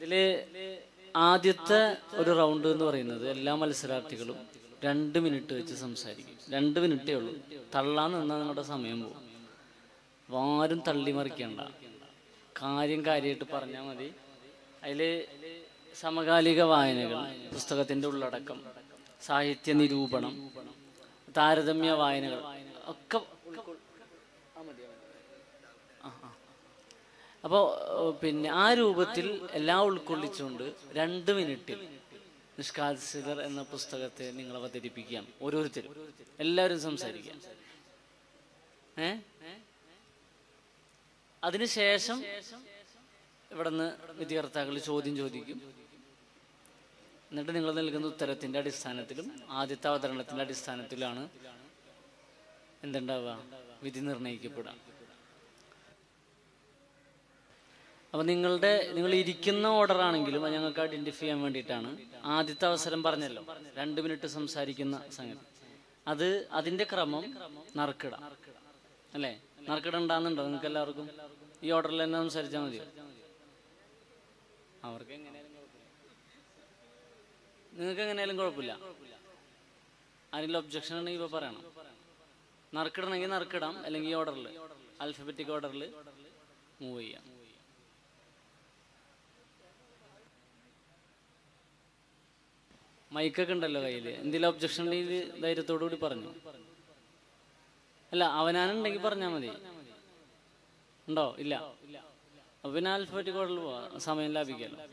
ഇതില് ആദ്യത്തെ ഒരു റൗണ്ട് എന്ന് പറയുന്നത് എല്ലാ മത്സരാർത്ഥികളും 2 മിനിറ്റ് വെച്ച് സംസാരിക്കും. 2 മിനിറ്റേ ഉള്ളൂ. തള്ളാൻ നിന്നാൽ നിങ്ങളുടെ സമയം പോകും. ആരും തള്ളിമറിക്കണ്ട, കാര്യമായിട്ട് പറഞ്ഞാൽ മതി. അതിൽ സമകാലിക വായനകൾ, പുസ്തകത്തിൻ്റെ ഉള്ളടക്കം, സാഹിത്യ നിരൂപണം, താരതമ്യ വായനകൾ ഒക്കെ അപ്പോൾ പിന്നെ ആ രൂപത്തിൽ എല്ലാം ഉൾക്കൊള്ളിച്ചുകൊണ്ട് 2 മിനിറ്റിൽ മിഷ്കാത്ത് സിദർ എന്ന പുസ്തകത്തെ നിങ്ങൾ അവതരിപ്പിക്കാം. ഓരോരുത്തരും എല്ലാവരും സംസാരിക്കാം. അതിനുശേഷം ഇവിടുന്ന് വിദ്യാർത്ഥികൾ ചോദ്യം ചോദിക്കും. എന്നിട്ട് നിങ്ങൾ നൽകുന്ന ഉത്തരത്തിൻ്റെ അടിസ്ഥാനത്തിലും ആദ്യത്തെ അവതരണത്തിൻ്റെ അടിസ്ഥാനത്തിലാണ് എന്തുണ്ടാവുക, വിധി നിർണയിക്കപ്പെടുക. അപ്പോൾ നിങ്ങൾ ഇരിക്കുന്ന ഓർഡർ ആണെങ്കിലും അത് ഞങ്ങൾക്ക് ഐഡൻറ്റിഫൈ ചെയ്യാൻ വേണ്ടിയിട്ടാണ്. ആദ്യത്തെ അവസരം പറഞ്ഞല്ലോ, 2 മിനിറ്റ് സംസാരിക്കുന്ന സംഗതി, അതിൻ്റെ ക്രമം നറുക്കിടാം അല്ലേ? നറുക്കിടണ്ടാന്നുണ്ടോ നിങ്ങൾക്ക് എല്ലാവർക്കും? ഈ ഓർഡറിൽ തന്നെ സംസാരിച്ചാൽ മതിയോ? അവർക്ക് നിങ്ങൾക്ക് എങ്ങനെയാലും കുഴപ്പമില്ല. ആരെങ്കിലും ഒബ്ജക്ഷൻ ഉണ്ടെങ്കിൽ ഇപ്പോൾ പറയണം. നറുക്കിടണമെങ്കിൽ നറുക്കിടാം, അല്ലെങ്കിൽ ഈ ഓർഡറിൽ ആൽഫബറ്റിക് ഓർഡറിൽ മൂവ് ചെയ്യാം. മൈക്കൊക്കെ ഉണ്ടല്ലോ കയ്യിൽ. എന്തെങ്കിലും ഒബ്ജക്ഷൻ ഉണ്ടെങ്കിൽ ധൈര്യത്തോടു കൂടി പറഞ്ഞു. അല്ല, അവനാനുണ്ടെങ്കിൽ പറഞ്ഞാൽ മതി. ഉണ്ടോ? ഇല്ല. അപ്പൊ പിന്നെ ആൽഫബറ്റിക് ഓർഡറിൽ പോവാം, സമയം ലാഭിക്കാമല്ലോ.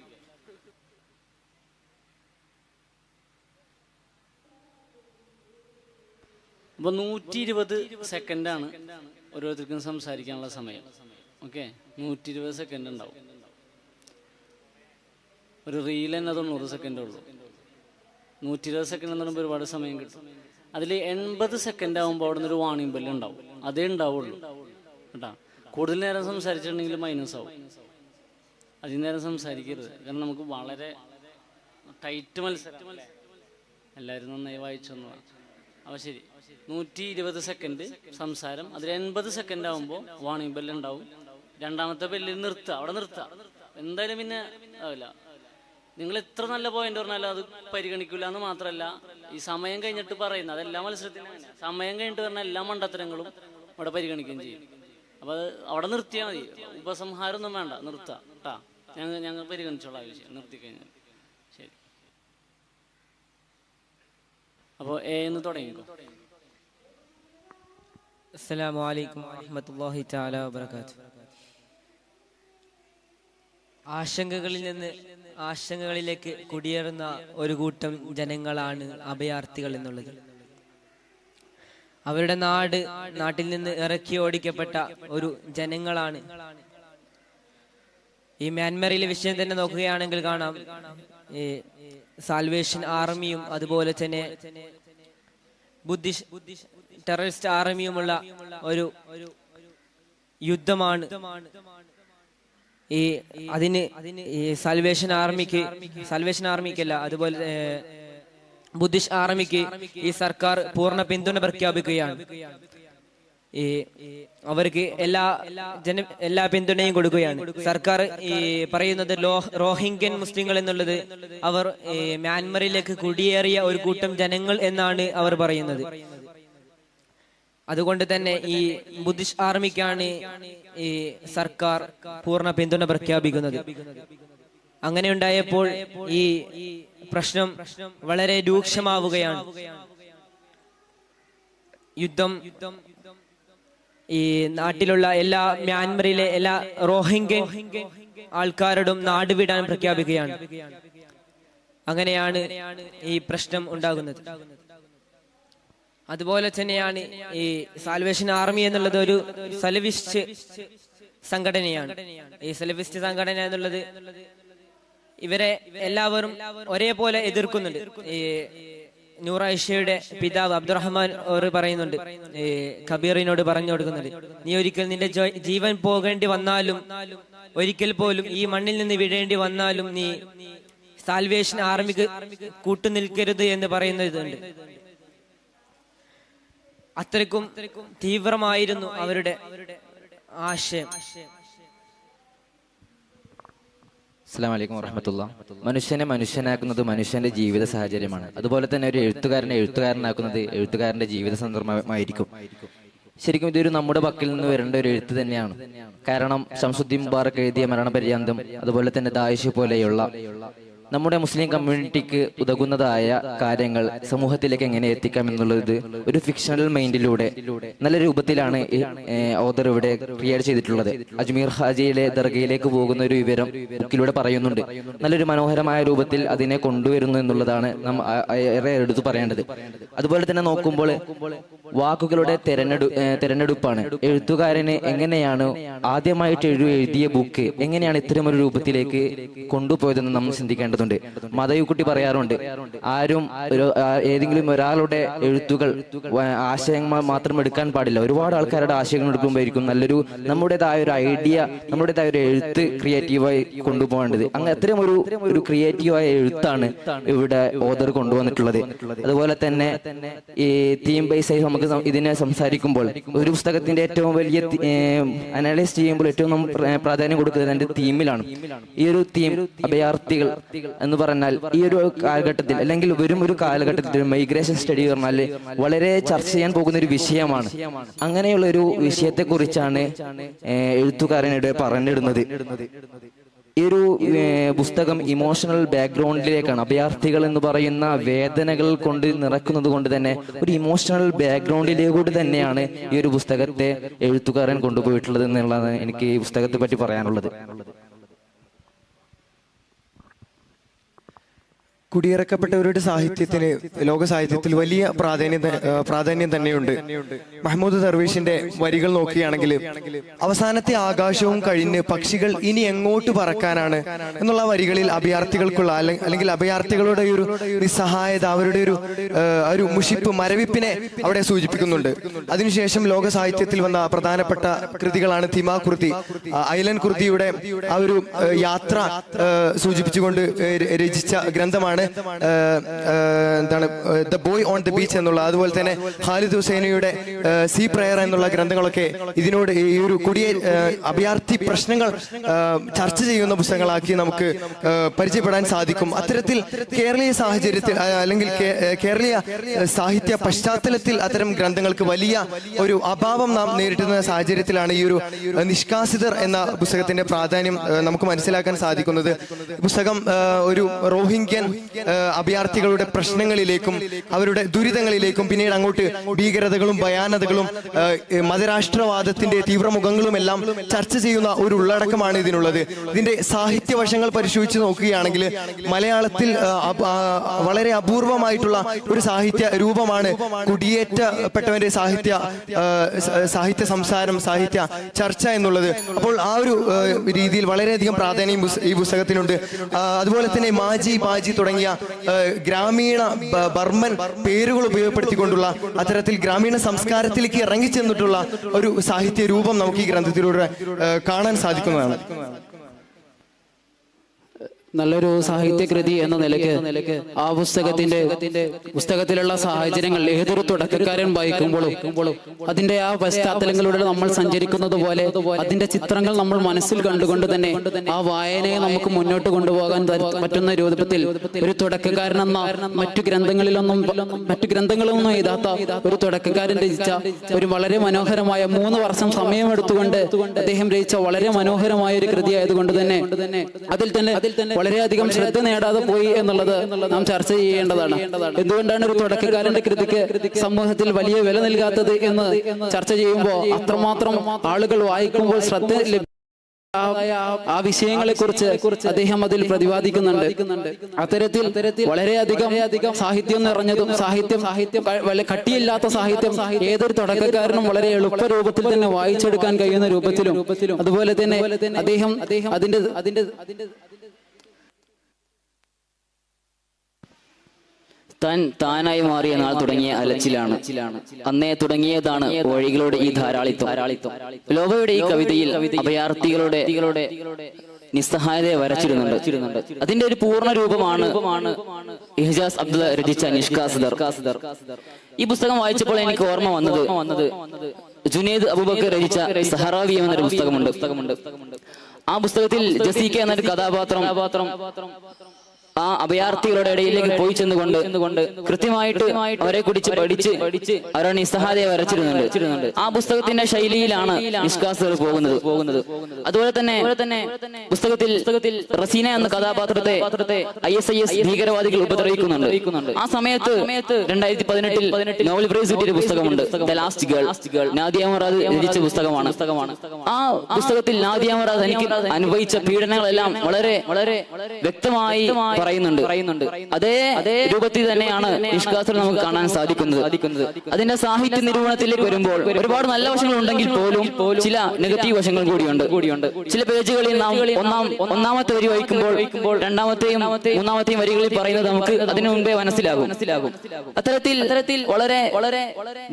അപ്പൊ 120 സെക്കൻഡാണ് ഓരോരുത്തർക്കും സംസാരിക്കാനുള്ള സമയം. ഓക്കെ, 120 സെക്കൻഡ് ഉണ്ടാവും. ഒരു റീൽ തന്നെ 90 സെക്കൻഡേ ഉള്ളൂ. 120 സെക്കൻഡ് എന്ന് പറയുമ്പോൾ ഒരുപാട് സമയം കിട്ടും. അതിൽ 80 സെക്കൻഡ് ആകുമ്പോൾ അവിടെ നിന്ന് ഒരു വാണിംഗ് ബെല്ല് ഉണ്ടാവും. അതേ ഉണ്ടാവുള്ളൂ കേട്ടോ. കൂടുതൽ നേരം സംസാരിച്ചിട്ടുണ്ടെങ്കിൽ മൈനസ് ആവും. അധികം നേരം സംസാരിക്കരുത്, കാരണം നമുക്ക് വളരെ ടൈറ്റ് മത്സരം. എല്ലാവരും നന്നായി വായിച്ചു തന്നതാണ്. അപ്പോൾ ശരി, 120 സെക്കൻഡ് സംസാരം. അതിൽ 80 സെക്കൻഡ് ആകുമ്പോൾ വാണിംഗ് ബെല്ല് ഉണ്ടാവും. രണ്ടാമത്തെ ബെല്ലിൽ നിർത്തുക, അവിടെ നിർത്തുക. എന്തായാലും പിന്നെ ആവില്ല. നിങ്ങൾ എത്ര നല്ല പോയിന്റ് പറഞ്ഞാലും അത് പരിഗണിക്കില്ല എന്ന് മാത്രമല്ല, ഈ സമയം കഴിഞ്ഞിട്ട് പറയുന്നത് അതെല്ലാ മത്സരത്തിനും സമയം കഴിഞ്ഞിട്ട് പറഞ്ഞ എല്ലാ മണ്ടത്തരങ്ങളും അവിടെ പരിഗണിക്കുകയും ചെയ്യും. അപ്പോൾ അത് അവിടെ നിർത്തിയാൽ മതി. ഉപസംഹാരം ഒന്നും വേണ്ട, നിർത്താം കേട്ടാ. ഞങ്ങൾ പരിഗണിച്ചോളാം വിഷയം നിർത്തിക്കഴിഞ്ഞാൽ. ശരി, അപ്പോൾ എന്ന് തുടങ്ങിക്കോ. അസ്സലാമു അലൈക്കും വറഹ്മത്തുള്ളാഹി തആല വബറകാതുഹു. ആശങ്കകളിൽ നിന്ന് ആശങ്കകളിലേക്ക് കുടിയേറുന്ന ഒരു കൂട്ടം ജനങ്ങളാണ് അഭയാർത്ഥികൾ എന്നുള്ളത്. അവരുടെ നാട്ടിൽ നിന്ന് ഇറക്കി ഓടിക്കപ്പെട്ട ഒരു ജനങ്ങളാണ്. ഈ മ്യാൻമറിലെ വിഷയം തന്നെ നോക്കുകയാണെങ്കിൽ കാണാം, ഈ സാൽവേഷൻ ആർമിയും അതുപോലെ തന്നെ ടെററിസ്റ്റ് ആർമിയുമുള്ള ഒരു യുദ്ധമാണ്. അതിന് ഈ സാൽവേഷൻ ആർമിക്കല്ല, അതുപോലെ ബുദ്ധിസ്റ്റ് ആർമിക്ക് ഈ സർക്കാർ പൂർണ്ണ പിന്തുണ പ്രഖ്യാപിക്കുകയാണ്. അവർക്ക് എല്ലാ പിന്തുണയും കൊടുക്കുകയാണ് സർക്കാർ. ഈ പറയുന്നത് റോഹിംഗ്യൻ മുസ്ലിങ്ങൾ എന്നുള്ളത് അവർ മ്യാൻമറിലേക്ക് കുടിയേറിയ ഒരു കൂട്ടം ജനങ്ങൾ എന്നാണ് അവർ പറയുന്നത്. അതുകൊണ്ട് തന്നെ ഈ ബുദ്ധിസ്റ്റ് ആർമിക്കാണ് ഈ സർക്കാർ പൂർണ്ണ പിന്തുണ പ്രഖ്യാപിക്കുന്നത്. അങ്ങനെ ഉണ്ടായപ്പോൾ ഈ പ്രശ്നം വളരെ രൂക്ഷമാവുകയാണ്. യുദ്ധം ഈ നാട്ടിലുള്ള മ്യാൻമറിലെ എല്ലാ റോഹിംഗ്യൻ ആൾക്കാരോടും നാടുവിടാൻ പ്രഖ്യാപിക്കുകയാണ്. അങ്ങനെയാണ് ഈ പ്രശ്നം ഉണ്ടാകുന്നത്. അതുപോലെ തന്നെയാണ് ഈ സാൽവേഷൻ ആർമി എന്നുള്ളത് ഒരു സലഫിസ്റ്റ് സംഘടനയാണ്. ഈ സലഫിസ്റ്റ് സംഘടന എന്നുള്ളത് ഇവരെ എല്ലാവരും ഒരേപോലെ എതിർക്കുന്നുണ്ട്. ഈ നൂർ ഐഷയുടെ പിതാവ് അബ്ദുറഹ്മാൻ പറയുന്നുണ്ട്, കബീറിനോട് പറഞ്ഞു കൊടുക്കുന്നുണ്ട്, നീ ഒരിക്കൽ നിന്റെ ജീവൻ പോകേണ്ടി വന്നാലും, ഒരിക്കൽ പോലും ഈ മണ്ണിൽ നിന്ന് വിടേണ്ടി വന്നാലും നീ സാൽവേഷൻ ആർമിക്ക് കൂട്ടുനിൽക്കരുത് എന്ന് പറയുന്നതുണ്ട്. അത്രയ്ക്കും തീവ്രമായിരുന്നു അവരുടെ ആശയം. അസ്സലാമു അലൈക്കും വറഹ്മത്തുള്ളാ. മനുഷ്യനെ മനുഷ്യനാക്കുന്നത് മനുഷ്യന്റെ ജീവിത സാഹചര്യമാണ്. അതുപോലെ തന്നെ ഒരു എഴുത്തുകാരനെ എഴുത്തുകാരനാക്കുന്നത് എഴുത്തുകാരന്റെ ജീവിത സന്ദർഭമായിരിക്കും. ശരിക്കും ഇതൊരു നമ്മുടെ പക്കൽ നിന്ന് വരേണ്ട ഒരു എഴുത്ത് തന്നെയാണ്. കാരണം ശംസുദ്ദീൻ മുബാറക് എഴുതിയ മരണപര്യന്തം, അതുപോലെ തന്നെ ദായിഷ് പോലെയുള്ള നമ്മുടെ മുസ്ലിം കമ്മ്യൂണിറ്റിക്ക് ഉതകുന്നതായ കാര്യങ്ങൾ സമൂഹത്തിലേക്ക് എങ്ങനെ എത്തിക്കാം എന്നുള്ളത് ഒരു ഫിക്ഷണൽ മൈൻഡിലൂടെ നല്ല രൂപത്തിലാണ് ഓദർ ഇവിടെ ക്രിയേറ്റ് ചെയ്തിട്ടുള്ളത്. അജ്മീർ ഹാജിയിലെ ദർഗയിലേക്ക് പോകുന്ന ഒരു വിവരം ബുക്കിലൂടെ പറയുന്നുണ്ട്. നല്ലൊരു മനോഹരമായ രൂപത്തിൽ അതിനെ കൊണ്ടുവരുന്നു എന്നുള്ളതാണ് നാം ഏറെ എടുത്തു പറയേണ്ടത്. അതുപോലെ തന്നെ നോക്കുമ്പോൾ വാക്കുകളുടെ തെരഞ്ഞെടുപ്പാണ്. എഴുത്തുകാരന് എങ്ങനെയാണ് ആദ്യമായിട്ട് എഴുതിയ ബുക്ക് എങ്ങനെയാണ് ഇത്തരമൊരു രൂപത്തിലേക്ക് കൊണ്ടുപോയതെന്ന് നമ്മൾ ചിന്തിക്കേണ്ടതുണ്ട്. മതയുക്കുട്ടി പറയാറുണ്ട്, ആരും ഏതെങ്കിലും ഒരാളുടെ എഴുത്തുകൾ ആശയങ്ങൾ മാത്രം എടുക്കാൻ പാടില്ല. ഒരുപാട് ആൾക്കാരുടെ ആശയങ്ങൾ എടുക്കുമ്പോഴായിരിക്കും നല്ലൊരു നമ്മുടേതായ ഒരു ഐഡിയ, നമ്മുടേതായ ഒരു എഴുത്ത് ക്രിയേറ്റീവായി കൊണ്ടുപോകേണ്ടത്. അങ്ങനെ അത്തരം ഒരു ക്രിയേറ്റീവായ എഴുത്താണ് ഇവിടെ ഓദർ കൊണ്ടുവന്നിട്ടുള്ളത്. അതുപോലെ തന്നെ ഈ തീം ബേസ് നമുക്ക് ഇതിനെ സംസാരിക്കുമ്പോൾ ഒരു പുസ്തകത്തിന്റെ ഏറ്റവും വലിയ അനലൈസ് ചെയ്യുമ്പോൾ ഏറ്റവും നമ്മൾ പ്രാധാന്യം കൊടുക്കുന്നത് അതിന്റെ തീമിലാണ്. ഈ ഒരു തീം അഭയാർത്ഥികൾ എന്ന് പറഞ്ഞാൽ ഈ ഒരു കാലഘട്ടത്തിൽ അല്ലെങ്കിൽ വെറും ഒരു കാലഘട്ടത്തിൽ മൈഗ്രേഷൻ സ്റ്റഡി പറഞ്ഞാൽ വളരെ ചർച്ച ചെയ്യാൻ പോകുന്ന ഒരു വിഷയമാണ്. അങ്ങനെയുള്ള ഒരു വിഷയത്തെ കുറിച്ചാണ് എഴുത്തുകാരനിടെ പറഞ്ഞിടുന്നത്. ഈ ഒരു പുസ്തകം ഇമോഷണൽ ബാക്ക്ഗ്രൗണ്ടിലേക്കാണ്. അഭയാർത്ഥികൾ എന്ന് പറയുന്ന വേദനകൾ കൊണ്ട് നിറക്കുന്നത് കൊണ്ട് തന്നെ ഒരു ഇമോഷണൽ ബാക്ക്ഗ്രൗണ്ടിലേക്കൂടി തന്നെയാണ് ഈ ഒരു പുസ്തകത്തെ എഴുത്തുകാരൻ കൊണ്ടുപോയിട്ടുള്ളത് എന്നുള്ളതാണ് എനിക്ക് ഈ പുസ്തകത്തെ പറ്റി പറയാനുള്ളത്. കുടിയിറക്കപ്പെട്ടവരുടെ സാഹിത്യത്തിന് ലോക സാഹിത്യത്തിൽ വലിയ പ്രാധാന്യം തന്നെയുണ്ട്. മഹ്മൂദ് ദർവേഷിന്റെ വരികൾ നോക്കുകയാണെങ്കിൽ അവസാനത്തെ ആകാശവും കഴിഞ്ഞ് പക്ഷികൾ ഇനി എങ്ങോട്ട് പറക്കാനാണ് എന്നുള്ള വരികളിൽ അഭയാർത്ഥികൾക്കുള്ള അല്ലെങ്കിൽ അഭയാർത്ഥികളുടെ ഒരു നിസ്സഹായത, അവരുടെ ഒരു മുഷിപ്പ്, മരവിപ്പിനെ അവിടെ സൂചിപ്പിക്കുന്നുണ്ട്. അതിനുശേഷം ലോക സാഹിത്യത്തിൽ വന്ന പ്രധാനപ്പെട്ട കൃതികളാണ് തിമാ കൃതി, ഐലൻ കൃതിയുടെ ആ ഒരു യാത്ര സൂചിപ്പിച്ചുകൊണ്ട് രചിച്ച ഗ്രന്ഥമാണ് എന്താണ് the boy on the beach എന്നുള്ള. അതുപോലെ തന്നെ ഖാലിദ് ഹുസൈനിയുടെ സീ പ്രയർ എന്നുള്ള ഗ്രന്ഥങ്ങളൊക്കെ ഇതിനോട് ഈ ഒരു അഭയാർത്ഥി പ്രശ്നങ്ങൾ ചർച്ച ചെയ്യുന്ന പുസ്തകങ്ങളാക്കി നമുക്ക് പരിചയപ്പെടാൻ സാധിക്കും. അത്തരത്തിൽ കേരളീയ സാഹചര്യത്തിൽ അല്ലെങ്കിൽ കേരളീയ സാഹിത്യ പശ്ചാത്തലത്തിൽ അത്തരം ഗ്രന്ഥങ്ങൾക്ക് വലിയ ഒരു അഭാവം നാം നേരിടുന്ന സാഹചര്യത്തിലാണ് ഈ ഒരു നിഷ്കാസിതർ എന്ന പുസ്തകത്തിന്റെ പ്രാധാന്യം നമുക്ക് മനസ്സിലാക്കാൻ സാധിക്കുന്നത്. പുസ്തകം ഒരു റോഹിംഗ്യൻ അഭയാർത്ഥികളുടെ പ്രശ്നങ്ങളിലേക്കും അവരുടെ ദുരിതങ്ങളിലേക്കും പിന്നീട് അങ്ങോട്ട് ഭീകരതകളും ഭയാനതകളും മതരാഷ്ട്രവാദത്തിന്റെ തീവ്രമുഖങ്ങളും എല്ലാം ചർച്ച ചെയ്യുന്ന ഒരു ഉള്ളടക്കമാണ് ഇതിനുള്ളത്. ഇതിന്റെ സാഹിത്യ വശങ്ങൾ പരിശോധിച്ച് നോക്കുകയാണെങ്കിൽ മലയാളത്തിൽ വളരെ അപൂർവമായിട്ടുള്ള ഒരു സാഹിത്യ രൂപമാണ് കുടിയേറ്റപ്പെട്ടവന്റെ സാഹിത്യ സംസാരം, സാഹിത്യ ചർച്ച എന്നുള്ളത്. അപ്പോൾ ആ ഒരു രീതിയിൽ വളരെയധികം പ്രാധാന്യം ഈ പുസ്തകത്തിനുണ്ട്. അതുപോലെ തന്നെ മാജി ബാജി തുടങ്ങിയ ഗ്രാമീണ ബർമൻ പേരുകൾ ഉപയോഗപ്പെടുത്തിക്കൊണ്ടുള്ള അത്തരത്തിൽ ഗ്രാമീണ സംസ്കാരത്തിലേക്ക് ഇറങ്ങിച്ചെന്നിട്ടുള്ള ഒരു സാഹിത്യ രൂപം നമുക്ക് ഈ ഗ്രന്ഥത്തിലൂടെ കാണാൻ സാധിക്കുന്നതാണ്. നല്ലൊരു സാഹിത്യകൃതി എന്ന നിലയ്ക്ക് ആ പുസ്തകത്തിലുള്ള സാഹചര്യങ്ങൾ ഏതൊരു തുടക്കക്കാരൻ വായിക്കുമ്പോഴും അതിന്റെ ആ പശ്ചാത്തലങ്ങളിലൂടെ നമ്മൾ സഞ്ചരിക്കുന്നത് പോലെ അതിന്റെ ചിത്രങ്ങൾ നമ്മൾ മനസ്സിൽ കണ്ടുകൊണ്ട് തന്നെ ആ വായനയെ നമുക്ക് മുന്നോട്ട് കൊണ്ടുപോകാൻ പറ്റുന്ന രൂപത്തിൽ ഒരു തുടക്കക്കാരനെന്ന മറ്റു ഗ്രന്ഥങ്ങളൊന്നും എഴുതാത്ത ഒരു തുടക്കക്കാരൻ രചിച്ച ഒരു വളരെ മനോഹരമായ 3 വർഷം സമയമെടുത്തുകൊണ്ട് അദ്ദേഹം രചിച്ച വളരെ മനോഹരമായ ഒരു കൃതി ആയതുകൊണ്ട് തന്നെ അതിൽ തന്നെ വളരെയധികം ശ്രദ്ധ നേടാതെ പോയി എന്നുള്ളത് നാം ചർച്ച ചെയ്യേണ്ടതാണ്. എന്തുകൊണ്ടാണ് ഒരു തുടക്കക്കാരന്റെ കൃതിക്ക് സമൂഹത്തിൽ വലിയ വില നൽകാത്തത് എന്ന് ചർച്ച ചെയ്യുമ്പോൾ അത്രമാത്രം ആളുകൾ വായിക്കുമ്പോൾ ശ്രദ്ധ ആ വിഷയങ്ങളെ കുറിച്ച് അദ്ദേഹം അതിൽ പ്രതിപാദിക്കുന്നുണ്ട്. അത്തരത്തിൽ വളരെയധികം സാഹിത്യം നിറഞ്ഞതും സാഹിത്യം കട്ടിയില്ലാത്ത സാഹിത്യം ഏതൊരു തുടക്കക്കാരനും വളരെ എളുപ്പ രൂപത്തിൽ തന്നെ വായിച്ചെടുക്കാൻ കഴിയുന്ന രൂപത്തിലും അതുപോലെ തന്നെ അദ്ദേഹം അതിന്റെ താനായി മാറിയ നാൾ തുടങ്ങിയ അലച്ചിലാണ്. അന്നേ തുടങ്ങിയതാണ് വഴികളുടെ ഈ ധാരാളിത്വം. ലോബയുടെ ഈ കവിതയിൽ അഭയാർത്ഥികളുടെ നിസ്സഹായതയെ വരച്ചിരുന്നുണ്ട്. അതിന്റെ ഒരു പൂർണ്ണ രൂപമാണ് ഇഹ്ജാസ് അബ്ദുള്ള രചിച്ച നിഷ്കാസിദർ. ഈ പുസ്തകം വായിച്ചപ്പോൾ എനിക്ക് ഓർമ്മ വന്നത് ജുനൈദ് അബൂബക്കർ രചിച്ച സഹറാവി എന്നൊരു പുസ്തകമുണ്ട്. ആ പുസ്തകത്തിൽ ജസീക്ക എന്നൊരു കഥാപാത്രം ആ അഭയാർത്ഥികളുടെ ഇടയിലേക്ക് പോയി ചെന്നുകൊണ്ട് കൃത്യമായിട്ട് അവരെ കുറിച്ച് പഠിച്ച് അവരുടെ നിസ്സഹായതയെ വരച്ചിരുന്നുണ്ട്. ആ പുസ്തകത്തിന്റെ ശൈലിയിലാണ് നിഷ്കാസർ പോകുന്നത്. അതുപോലെ തന്നെ പുസ്തകത്തിൽ റസീന എന്ന കഥാപാത്രത്തെ ISIS ഭീകരവാദികൾ ഉപദ്രവിക്കുന്നുണ്ട്. ആ സമയത്ത് 2018 നോബൽ പ്രൈസ് കിട്ടിയ പുസ്തകമുണ്ട്, ദ ലാസ്റ്റ് ഗേൾ. നാദിയ മുറാദ് രചിച്ച പുസ്തകമാണ്. ആ പുസ്തകത്തിൽ നാദിയ മുറാദ് എനിക്ക് അനുഭവിച്ച പീഡനങ്ങളെല്ലാം വളരെ വ്യക്തമായി പറയുന്നുണ്ട്. അതേ രൂപത്തിൽ തന്നെയാണ് നിഷ്കാസർ നമുക്ക് കാണാൻ സാധിക്കുന്നത്. അതിന്റെ സാഹിത്യ നിരൂപണത്തിലേക്ക് വരുമ്പോൾ ഒരുപാട് നല്ല വശങ്ങൾ ഉണ്ടെങ്കിൽ പോലും ചില നെഗറ്റീവ് വശങ്ങൾ കൂടിയുണ്ട്. ചില പേജുകളിൽ നാം ഒന്നാമത്തെ വരി വായിക്കുമ്പോൾ രണ്ടാമത്തെയും മൂന്നാമത്തെയും വരികളിൽ പറയുന്നത് നമുക്ക് അതിനു മുമ്പേ മനസ്സിലാകും. അത്തരത്തിൽ വളരെ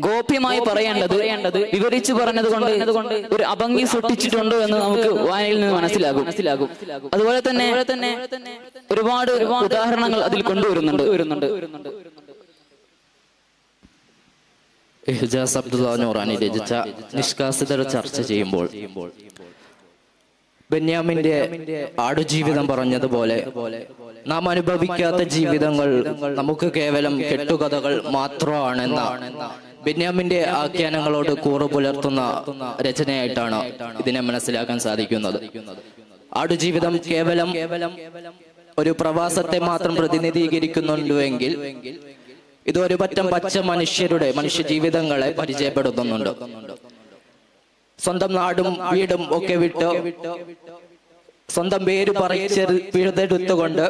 ഗോപ്യമായി പറയേണ്ടത് വിവരിച്ചു പറഞ്ഞത് കൊണ്ട് ഒരു അഭംഗി സൃഷ്ടിച്ചിട്ടുണ്ടോ എന്ന് നമുക്ക് വായനയിൽ നിന്ന് മനസ്സിലാകും. അതുപോലെ തന്നെ ഒരുപാട് ഉദാഹരണങ്ങൾ അതിൽ കൊണ്ടുവരുന്നുണ്ട്. ഇഹ്ജാസ് അബ്ദുള്ള നൂറാനി രചിച്ച നിഷ്കാസിതർ ചർച്ച ചെയ്യുമ്പോൾ ബെന്യാമിന്റെ ആടുജീവിതം പറഞ്ഞതുപോലെ നാം അനുഭവിക്കാത്ത ജീവിതങ്ങൾ നമുക്ക് കേവലം കെട്ടുകഥകൾ മാത്രമാണെന്ന ബെന്യാമിന്റെ ആഖ്യാനങ്ങളോട് കൂറു പുലർത്തുന്ന രചനയായിട്ടാണ് ഇതിനെ മനസ്സിലാക്കാൻ സാധിക്കുന്നത്. ആടുജീവിതം കേവലം ഒരു പ്രവാസത്തെ മാത്രം പ്രതിനിധീകരിക്കുന്നുണ്ടെങ്കിൽ ഇത് ഒരു പറ്റം മനുഷ്യ ജീവിതങ്ങളെ പരിചയപ്പെടുത്തുന്നുണ്ട്. സ്വന്തം നാടും വീടും ഒക്കെ വിട്ട് സ്വന്തം പേര് പിഴുതെടുത്തുകൊണ്ട്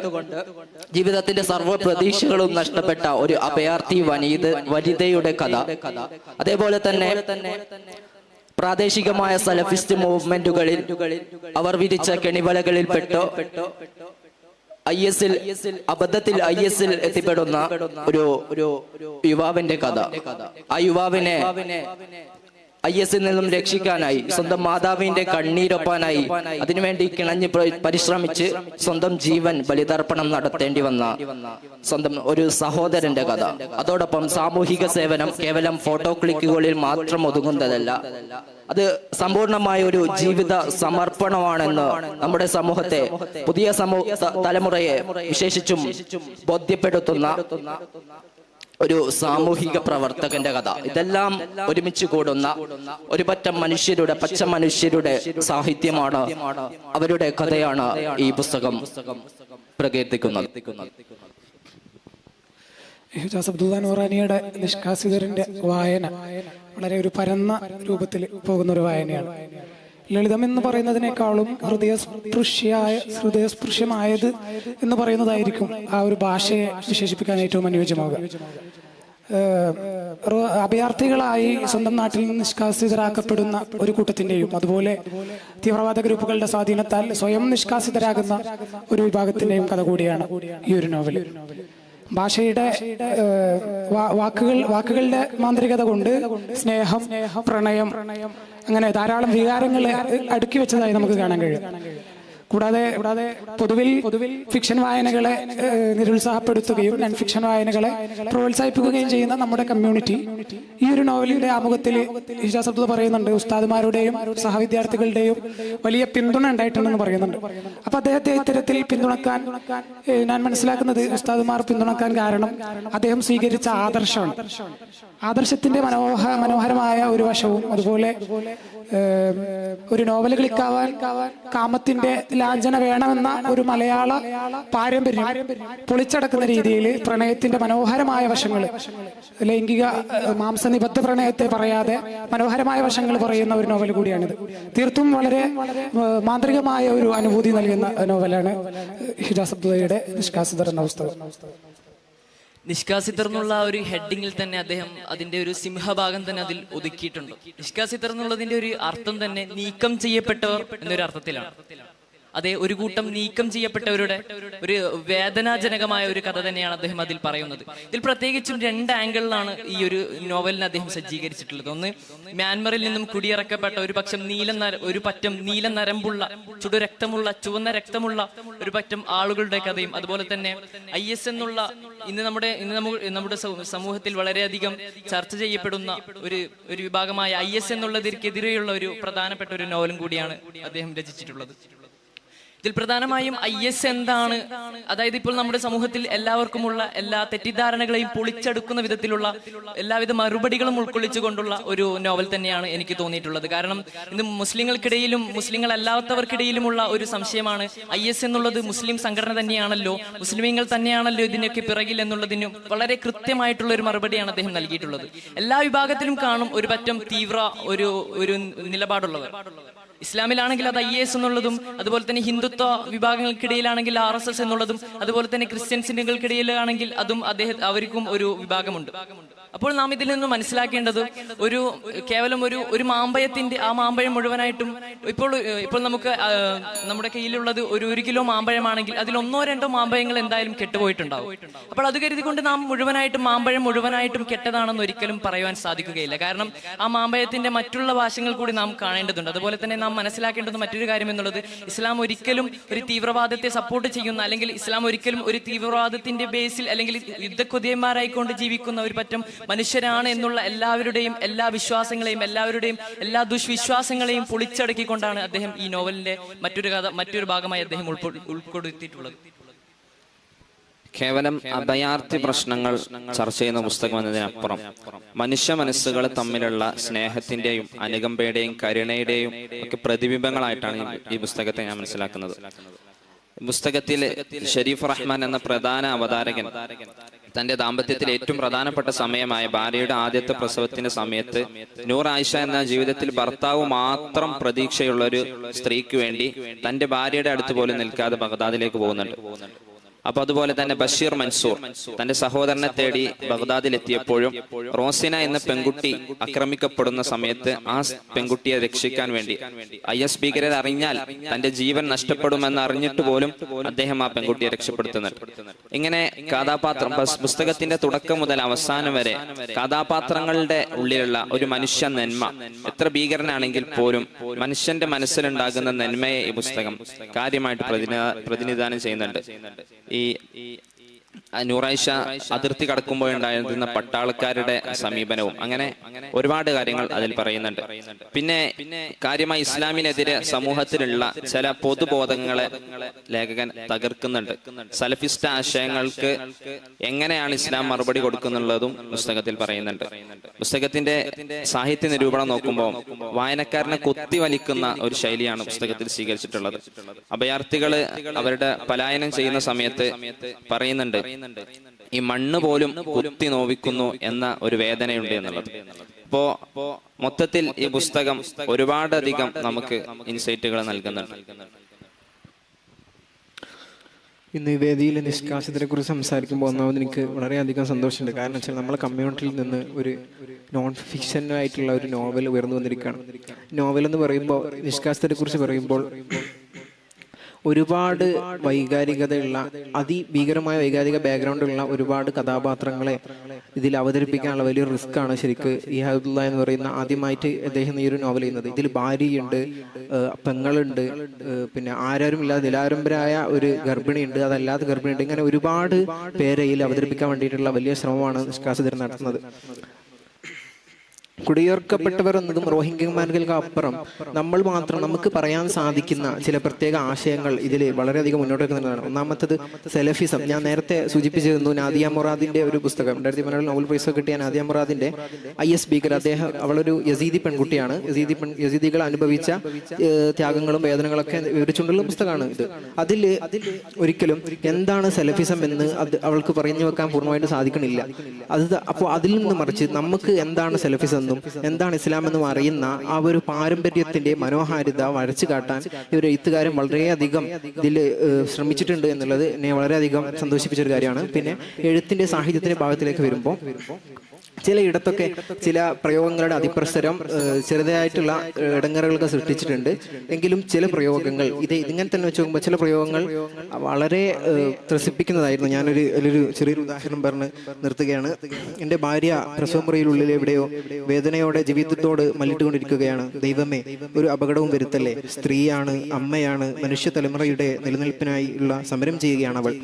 ജീവിതത്തിന്റെ സർവ്വ പ്രതീക്ഷകളും നഷ്ടപ്പെട്ട ഒരു അഭയാർത്ഥി വനിതയുടെ കഥ, അതേപോലെ തന്നെ പ്രാദേശികമായ സലഫിസ്റ്റ് മൂവ്മെന്റുകളിൽ അവർ വിരിച്ച കെണിവലകളിൽ പെട്ടോ അബദ്ധത്തിൽ ISൽ എത്തിപ്പെടുന്ന ഒരു യുവാവിന്റെ കഥ. ആ യുവാവിനെ ISൽ നിന്നും രക്ഷിക്കാനായി സ്വന്തം മാതാവിന്റെ കണ്ണീരൊപ്പാനായി അതിനുവേണ്ടി കിണഞ്ഞ് പരിശ്രമിച്ച് സ്വന്തം ജീവൻ ബലിതർപ്പണം നടത്തേണ്ടി വന്ന സ്വന്തം ഒരു സഹോദരന്റെ കഥ. അതോടൊപ്പം സാമൂഹിക സേവനം കേവലം ഫോട്ടോ ക്ലിക്കുകളിൽ മാത്രം ഒതുങ്ങുന്നതല്ല, അത് സമ്പൂർണമായ ഒരു ജീവിത സമർപ്പണമാണെന്ന് നമ്മുടെ സമൂഹത്തെ, പുതിയ തലമുറയെ വിശേഷിച്ചും ബോധ്യപ്പെടുത്തുന്ന ഒരു സാമൂഹിക പ്രവർത്തകന്റെ കഥ. ഇതെല്ലാം ഒരുമിച്ച് കൂടുന്ന ഒരു പറ്റം മനുഷ്യരുടെ സാഹിത്യമാണ്, അവരുടെ കഥയാണ് ഈ പുസ്തകം പ്രകീർത്തിക്കുന്നത്. ഇഹ്ജാസ് അബ്ദുള്ള നൂറാനിയുടെ നിഷ്കാസിതറിന്റെ വായന വളരെ ഒരു പരന്ന രൂപത്തിൽ പോകുന്ന ഒരു വായനയാണ്. ലളിതം എന്ന് പറയുന്നതിനേക്കാളും ഹൃദയസ്പൃശ്യമായത് എന്ന് പറയുന്നതായിരിക്കും ആ ഒരു ഭാഷയെ വിശേഷിപ്പിക്കാൻ ഏറ്റവും അനുയോജ്യമാകുക. അഭയാർത്ഥികളായി സ്വന്തം നാട്ടിൽ നിന്ന് നിഷ്കാസിതരാക്കപ്പെടുന്ന ഒരു കൂട്ടത്തിന്റെയും അതുപോലെ തീവ്രവാദ ഗ്രൂപ്പുകളുടെ സ്വാധീനത്താൽ സ്വയം നിഷ്കാസിതരാകുന്ന ഒരു വിഭാഗത്തിന്റെയും കഥ കൂടിയാണ് ഈ ഒരു നോവൽ. ഭാഷയുടെ വാക്കുകളുടെ മാന്ത്രികത കൊണ്ട് സ്നേഹം, പ്രണയം, അങ്ങനെ ധാരാളം വികാരങ്ങൾ അടുക്കി വെച്ചതായി നമുക്ക് കാണാൻ കഴിയും. കൂടാതെ പൊതുവിൽ ഫിക്ഷൻ വായനകളെ നിരുത്സാഹപ്പെടുത്തുകയും നോൺ ഫിക്ഷൻ വായനകളെ പ്രോത്സാഹിപ്പിക്കുകയും ചെയ്യുന്ന നമ്മുടെ കമ്മ്യൂണിറ്റി ഈ ഒരു നോവലിന്റെ ആമുഖത്തിൽ ഇഹ്ജാസ് അബ്ദുള്ള പറയുന്നുണ്ട്, ഉസ്താദുമാരുടെയും സഹവിദ്യാർത്ഥികളുടെയും വലിയ പിന്തുണ ഉണ്ടായിട്ടുണ്ടെന്ന് പറയുന്നുണ്ട്. അപ്പൊ അദ്ദേഹത്തെ ഇത്തരത്തിൽ പിന്തുണക്കാൻ ഞാൻ മനസ്സിലാക്കുന്നത്, ഉസ്താദുമാർ പിന്തുണക്കാൻ കാരണം അദ്ദേഹം സ്വീകരിച്ച ആദർശമാണ്. ആദർശത്തിന്റെ മനോഹരമായ ഒരു വശവും അതുപോലെ ഒരു നോവൽ കളിക്കാവാൻ കാമത്തിന്റെ ലാഞ്ചന വേണമെന്ന ഒരു മലയാള പാരമ്പര്യം പൊളിച്ചടക്കുന്ന രീതിയിൽ പ്രണയത്തിന്റെ മനോഹരമായ വശങ്ങൾ, ലൈംഗിക മാംസനിബദ്ധ പ്രണയത്തെ പറയാതെ മനോഹരമായ വശങ്ങൾ പറയുന്ന ഒരു നോവൽ കൂടിയാണിത്. തീർത്തും വളരെ മാന്ത്രികമായ ഒരു അനുഭൂതി നൽകുന്ന നോവലാണ് ഇഹ്ജാസ് അബ്ദുള്ളയുടെ നിഷ്കാസിതർ എന്ന പുസ്തകം. നിഷ്കാസിതർ എന്നുള്ള ഒരു ഹെഡിങ്ങിൽ തന്നെ അദ്ദേഹം അതിന്റെ ഒരു സിംഹഭാഗം തന്നെ അതിൽ ഒതുക്കിയിട്ടുണ്ട്. നിഷ്കാസിതർ എന്നുള്ളതിന്റെ ഒരു അർത്ഥം തന്നെ നീക്കം ചെയ്യപ്പെട്ടവർ എന്നൊരു അർത്ഥത്തിലാണ്. അതെ, ഒരു കൂട്ടം നീക്കം ചെയ്യപ്പെട്ടവരുടെ ഒരു വേദനാജനകമായ ഒരു കഥ തന്നെയാണ് അദ്ദേഹം അതിൽ പറയുന്നത്. ഇതിൽ പ്രത്യേകിച്ചും 2 ആംഗിളിലാണ് ഈ ഒരു നോവലിനെ അദ്ദേഹം സജ്ജീകരിച്ചിട്ടുള്ളത്. ഒന്ന്, മ്യാൻമറിൽ നിന്നും കുടിയിറക്കപ്പെട്ട ഒരു പറ്റം നീല നരമ്പുള്ള ചുവന്ന രക്തമുള്ള ഒരു പറ്റം ആളുകളുടെ കഥയും, അതുപോലെ തന്നെ IS എന്നുള്ള ഇന്ന് നമ്മുടെ സമൂഹത്തിൽ വളരെയധികം ചർച്ച ചെയ്യപ്പെടുന്ന ഒരു വിഭാഗമായ IS എന്നുള്ളതിനെതിരെയുള്ള ഒരു പ്രധാനപ്പെട്ട ഒരു നോവലും കൂടിയാണ് അദ്ദേഹം രചിച്ചിട്ടുള്ളത്. ഇതിൽ പ്രധാനമായും IS എന്താണ്, അതായത് ഇപ്പോൾ നമ്മുടെ സമൂഹത്തിൽ എല്ലാവർക്കുമുള്ള എല്ലാ തെറ്റിദ്ധാരണകളെയും പൊളിച്ചെടുക്കുന്ന വിധത്തിലുള്ള എല്ലാവിധ മറുപടികളും ഉൾക്കൊള്ളിച്ചുകൊണ്ടുള്ള ഒരു നോവൽ തന്നെയാണ് എനിക്ക് തോന്നിയിട്ടുള്ളത്. കാരണം ഇന്ന് മുസ്ലിങ്ങൾക്കിടയിലും മുസ്ലിങ്ങൾ അല്ലാത്തവർക്കിടയിലുമുള്ള ഒരു സംശയമാണ് IS എന്നുള്ളത് മുസ്ലിം സംഘടന തന്നെയാണല്ലോ, മുസ്ലിമീങ്ങൾ തന്നെയാണല്ലോ ഇതിനൊക്കെ പിറകിൽ എന്നുള്ളതിന് വളരെ കൃത്യമായിട്ടുള്ള ഒരു മറുപടിയാണ് അദ്ദേഹം നൽകിയിട്ടുള്ളത്. എല്ലാ വിഭാഗത്തിലും കാണും ഒരു പറ്റം തീവ്ര ഒരു നിലപാടുള്ളവർ. ഇസ്ലാമിലാണെങ്കിൽ അത് IS എന്നുള്ളതും, അതുപോലെ തന്നെ ഹിന്ദുത്വ വിഭാഗങ്ങൾക്കിടയിലാണെങ്കിൽ RSS എന്നുള്ളതും, അതുപോലെ തന്നെ ക്രിസ്ത്യൻസിനുകൾക്കിടയിലാണെങ്കിൽ അതും അവർക്കും ഒരു വിഭാഗമുണ്ട്. അപ്പോൾ നാം ഇതിൽ നിന്ന് മനസ്സിലാക്കേണ്ടത് കേവലം ഒരു മാമ്പഴത്തിന്റെ ആ മാമ്പഴം മുഴുവനായിട്ടും ഇപ്പോൾ നമുക്ക് നമ്മുടെ കയ്യിലുള്ളത് ഒരു കിലോ മാമ്പഴമാണെങ്കിൽ അതിൽ 1-2 മാമ്പഴങ്ങൾ എന്തായാലും കെട്ടുപോയിട്ടുണ്ടാവും. അപ്പോൾ അത് കരുതിക്കൊണ്ട് നാം മാമ്പഴം മുഴുവനായിട്ടും കെട്ടതാണെന്ന് ഒരിക്കലും പറയുവാൻ സാധിക്കുകയില്ല. കാരണം ആ മാമ്പഴത്തിന്റെ മറ്റുള്ള വശങ്ങൾ കൂടി നാം കാണേണ്ടതുണ്ട്. അതുപോലെ തന്നെ നാം മനസ്സിലാക്കേണ്ടത് മറ്റൊരു കാര്യം എന്നുള്ളത്, ഇസ്ലാം ഒരിക്കലും ഒരു തീവ്രവാദത്തെ സപ്പോർട്ട് ചെയ്യുന്ന, അല്ലെങ്കിൽ ഇസ്ലാം ഒരിക്കലും ഒരു തീവ്രവാദത്തിന്റെ ബേസിൽ അല്ലെങ്കിൽ യുദ്ധക്കൊതിയന്മാരായിക്കൊണ്ട് ജീവിക്കുന്ന ഒരു പറ്റം മനുഷ്യരാണ് എന്നുള്ള എല്ലാവരുടെയും എല്ലാ വിശ്വാസങ്ങളെയും എല്ലാവരുടെയും എല്ലാ ദുഷ്വിശ്വാസങ്ങളെയും പൊളിച്ചടക്കിക്കൊണ്ടാണ് അദ്ദേഹം ഈ നോവലിന്റെ മറ്റൊരു ഭാഗമായി അദ്ദേഹം ഉൾപ്പെടുത്തിയിട്ടുള്ളത്. കേവലം അഭയാർത്ഥി പ്രശ്നങ്ങൾ ചർച്ച ചെയ്യുന്ന പുസ്തകം എന്നതിനപ്പുറം മനുഷ്യ മനസ്സുകൾ തമ്മിലുള്ള സ്നേഹത്തിന്റെയും അനുകമ്പയുടെയും കരുണയുടെയും ഒക്കെ പ്രതിബിംബങ്ങളായിട്ടാണ് ഈ പുസ്തകത്തെ ഞാൻ മനസ്സിലാക്കുന്നത്. പുസ്തകത്തിൽ ഷരീഫ് റഹ്മാൻ എന്ന പ്രധാന അവതാരകൻ തന്റെ ദാമ്പത്യത്തിൽ ഏറ്റവും പ്രധാനപ്പെട്ട സമയമായ ഭാര്യയുടെ ആദ്യത്തെ പ്രസവത്തിന്റെ സമയത്ത് നൂർ ആയിഷ എന്ന ജീവിതത്തിൽ ഭർത്താവ് മാത്രം പ്രതീക്ഷയുള്ള ഒരു സ്ത്രീക്ക് വേണ്ടി തന്റെ ഭാര്യയുടെ അടുത്ത് പോലും നിൽക്കാതെ ബഗ്ദാദിലേക്ക് പോകുന്നുണ്ട്. അപ്പൊ അതുപോലെ തന്നെ ബഷീർ മൻസൂർ തന്റെ സഹോദരനെ തേടി ബഗ്ദാദിൽ എത്തിയപ്പോഴും റോസിന എന്ന പെൺകുട്ടി ആക്രമിക്കപ്പെടുന്ന സമയത്ത് ആ പെൺകുട്ടിയെ രക്ഷിക്കാൻ വേണ്ടി IS ഭീകരത അറിഞ്ഞാൽ തന്റെ ജീവൻ നഷ്ടപ്പെടുമെന്ന് അറിഞ്ഞിട്ട് പോലും അദ്ദേഹം ആ പെൺകുട്ടിയെ രക്ഷപ്പെടുത്തുന്നുണ്ട്. ഇങ്ങനെ കഥാപാത്രം പുസ്തകത്തിന്റെ തുടക്കം മുതൽ അവസാനം വരെ കഥാപാത്രങ്ങളുടെ ഉള്ളിലുള്ള ഒരു മനുഷ്യ നന്മ, എത്ര ഭീകരനാണെങ്കിൽ പോലും മനുഷ്യന്റെ മനസ്സിലുണ്ടാകുന്ന നന്മയെ ഈ പുസ്തകം കാര്യമായിട്ട് പ്രതിനിധാനം ചെയ്യുന്നുണ്ട്. ഈ നൂറായിഷ അതിർത്തി കടക്കുമ്പോഴുണ്ടായിരുന്ന പട്ടാളക്കാരുടെ സമീപനവും അങ്ങനെ ഒരുപാട് കാര്യങ്ങൾ അതിൽ പറയുന്നുണ്ട്. പിന്നെ കാര്യമായി ഇസ്ലാമിനെതിരെ സമൂഹത്തിലുള്ള ചില പൊതുബോധങ്ങളെ ലേഖകൻ തകർക്കുന്നുണ്ട്. സലഫിസ്റ്റ് ആശയങ്ങൾക്ക് എങ്ങനെയാണ് ഇസ്ലാം മറുപടി കൊടുക്കുന്നുള്ളതും പുസ്തകത്തിൽ പറയുന്നുണ്ട്. പുസ്തകത്തിന്റെ സാഹിത്യ നിരൂപണം നോക്കുമ്പോൾ വായനക്കാരനെ കൊത്തിവലിക്കുന്ന ഒരു ശൈലിയാണ് പുസ്തകത്തിൽ സ്വീകരിച്ചിട്ടുള്ളത്. അഭയാർത്ഥികള് അവരുടെ പലായനം ചെയ്യുന്ന സമയത്ത് പറയുന്നുണ്ട്, ഈ മണ്ണ് പോലും കുത്തി നോവിക്കുന്നു എന്ന ഒരു വേദനയുണ്ട് എന്നുള്ളത്. ഇപ്പോ മൊത്തത്തിൽ ഈ പുസ്തകം ഒരുപാടധികം നമുക്ക് ഇൻസൈറ്റുകൾ നൽകുന്നുണ്ട്. ഇന്ന് ഈ വേദിയിൽ നിഷ്കാസിതരെ കുറിച്ച് സംസാരിക്കുമ്പോൾ ഒന്നാമത് എനിക്ക് വളരെയധികം സന്തോഷമുണ്ട്. കാരണം വെച്ചാൽ നമ്മളെ കമ്മ്യൂണിറ്റിയിൽ നിന്ന് ഒരു നോൺ ഫിക്ഷനായിട്ടുള്ള ഒരു നോവൽ ഉയർന്നു വന്നിരിക്കുകയാണ്. നോവൽ എന്ന് പറയുമ്പോൾ, നിഷ്കാസിതരെ കുറിച്ച് പറയുമ്പോൾ ഒരുപാട് വൈകാരികതയുള്ള, അതിഭീകരമായ വൈകാരിക ബാക്ക്ഗ്രൗണ്ടുള്ള ഒരുപാട് കഥാപാത്രങ്ങളെ ഇതിൽ അവതരിപ്പിക്കാനുള്ള വലിയൊരു റിസ്ക് ആണ് ശരിക്ക് ഈ ഹബീബുല്ലാ എന്ന് പറയുന്ന ആദ്യമായിട്ട് അദ്ദേഹം ഈ ഒരു നോവൽ ചെയ്യുന്നത്. ഇതിൽ ഭാര്യയുണ്ട്, പെങ്ങളുണ്ട്, പിന്നെ ആരും ഇല്ലാതെ നിലാരംഭരായ ഒരു ഗർഭിണിയുണ്ട്, അതല്ലാത്ത ഗർഭിണിയുണ്ട്. ഇങ്ങനെ ഒരുപാട് പേരെ ഇതിൽ അവതരിപ്പിക്കാൻ വേണ്ടിയിട്ടുള്ള വലിയ ശ്രമമാണ് നിഷ്കാസിതർ നടത്തുന്നത്. കുടിയേർക്കപ്പെട്ടവർ എന്നതും റോഹിംഗ്യന്മാർക്ക് അപ്പുറം നമ്മൾ മാത്രം നമുക്ക് പറയാൻ സാധിക്കുന്ന ചില പ്രത്യേക ആശയങ്ങൾ ഇതിൽ വളരെയധികം മുന്നോട്ട് വെക്കുന്നതാണ്. ഒന്നാമത്തത് സെലഫിസം. ഞാൻ നേരത്തെ സൂചിപ്പിച്ചിരുന്നു നാദിയ മുറാദിന്റെ ഒരു പുസ്തകം, 2014 നോബൽ പ്രൈസ് കിട്ടിയ നാദിയ മുറാദിന്റെ IS ഭീകര, അവളൊരു യസീദി പെൺകുട്ടിയാണ്. യസീദികൾ അനുഭവിച്ച ത്യാഗങ്ങളും വേദനകളൊക്കെ വിവരിച്ചുകൊണ്ടുള്ള പുസ്തകമാണ് ഇത്. അതിൽ ഒരിക്കലും എന്താണ് സെലഫിസം എന്ന് അവൾക്ക് പറഞ്ഞു വെക്കാൻ പൂർണ്ണമായിട്ട് സാധിക്കണില്ല. അപ്പോൾ അതിൽ നിന്ന് മറിച്ച് നമുക്ക് എന്താണ് സെലഫിസം എന്നും എന്താണ് ഇസ്ലാം എന്നും അറിയുന്ന ആ ഒരു പാരമ്പര്യത്തിന്റെ മനോഹാരിത വരച്ചു കാട്ടാൻ ഈ ഒരു എഴുത്തുകാരൻ വളരെയധികം ഇതിൽ ശ്രമിച്ചിട്ടുണ്ട് എന്നുള്ളത് എന്നെ വളരെയധികം സന്തോഷിപ്പിച്ചൊരു കാര്യമാണ്. പിന്നെ എഴുത്തിന്റെ സാഹിത്യത്തിന്റെ ഭാഗത്തിലേക്ക് വരുമ്പോൾ ചിലയിടത്തൊക്കെ ചില പ്രയോഗങ്ങളുടെ അതിപ്രസരം ചെറുതായിട്ടുള്ള ഇടങ്ങറുകളൊക്കെ സൃഷ്ടിച്ചിട്ടുണ്ട്. എങ്കിലും ചില പ്രയോഗങ്ങൾ ഇങ്ങനെ തന്നെ വെച്ച് നോക്കുമ്പോൾ ചില പ്രയോഗങ്ങൾ വളരെ ത്രസിപ്പിക്കുന്നതായിരുന്നു. ഞാനൊരു ചെറിയൊരു ഉദാഹരണം പറഞ്ഞ് നിർത്തുകയാണ്. എൻ്റെ ഭാര്യ പ്രസവ മുറിയിലുള്ളിൽ എവിടെയോ വേദനയോടെ ജീവിതത്തോട് മല്ലിട്ടുകൊണ്ടിരിക്കുകയാണ്. ദൈവമേ, ഒരു അപകടവും വരുത്തല്ലേ. സ്ത്രീയാണ്, അമ്മയാണ്, മനുഷ്യ തലമുറയുടെ നിലനിൽപ്പിനായി ഉള്ള സമരം ചെയ്യുകയാണ് അവൾ.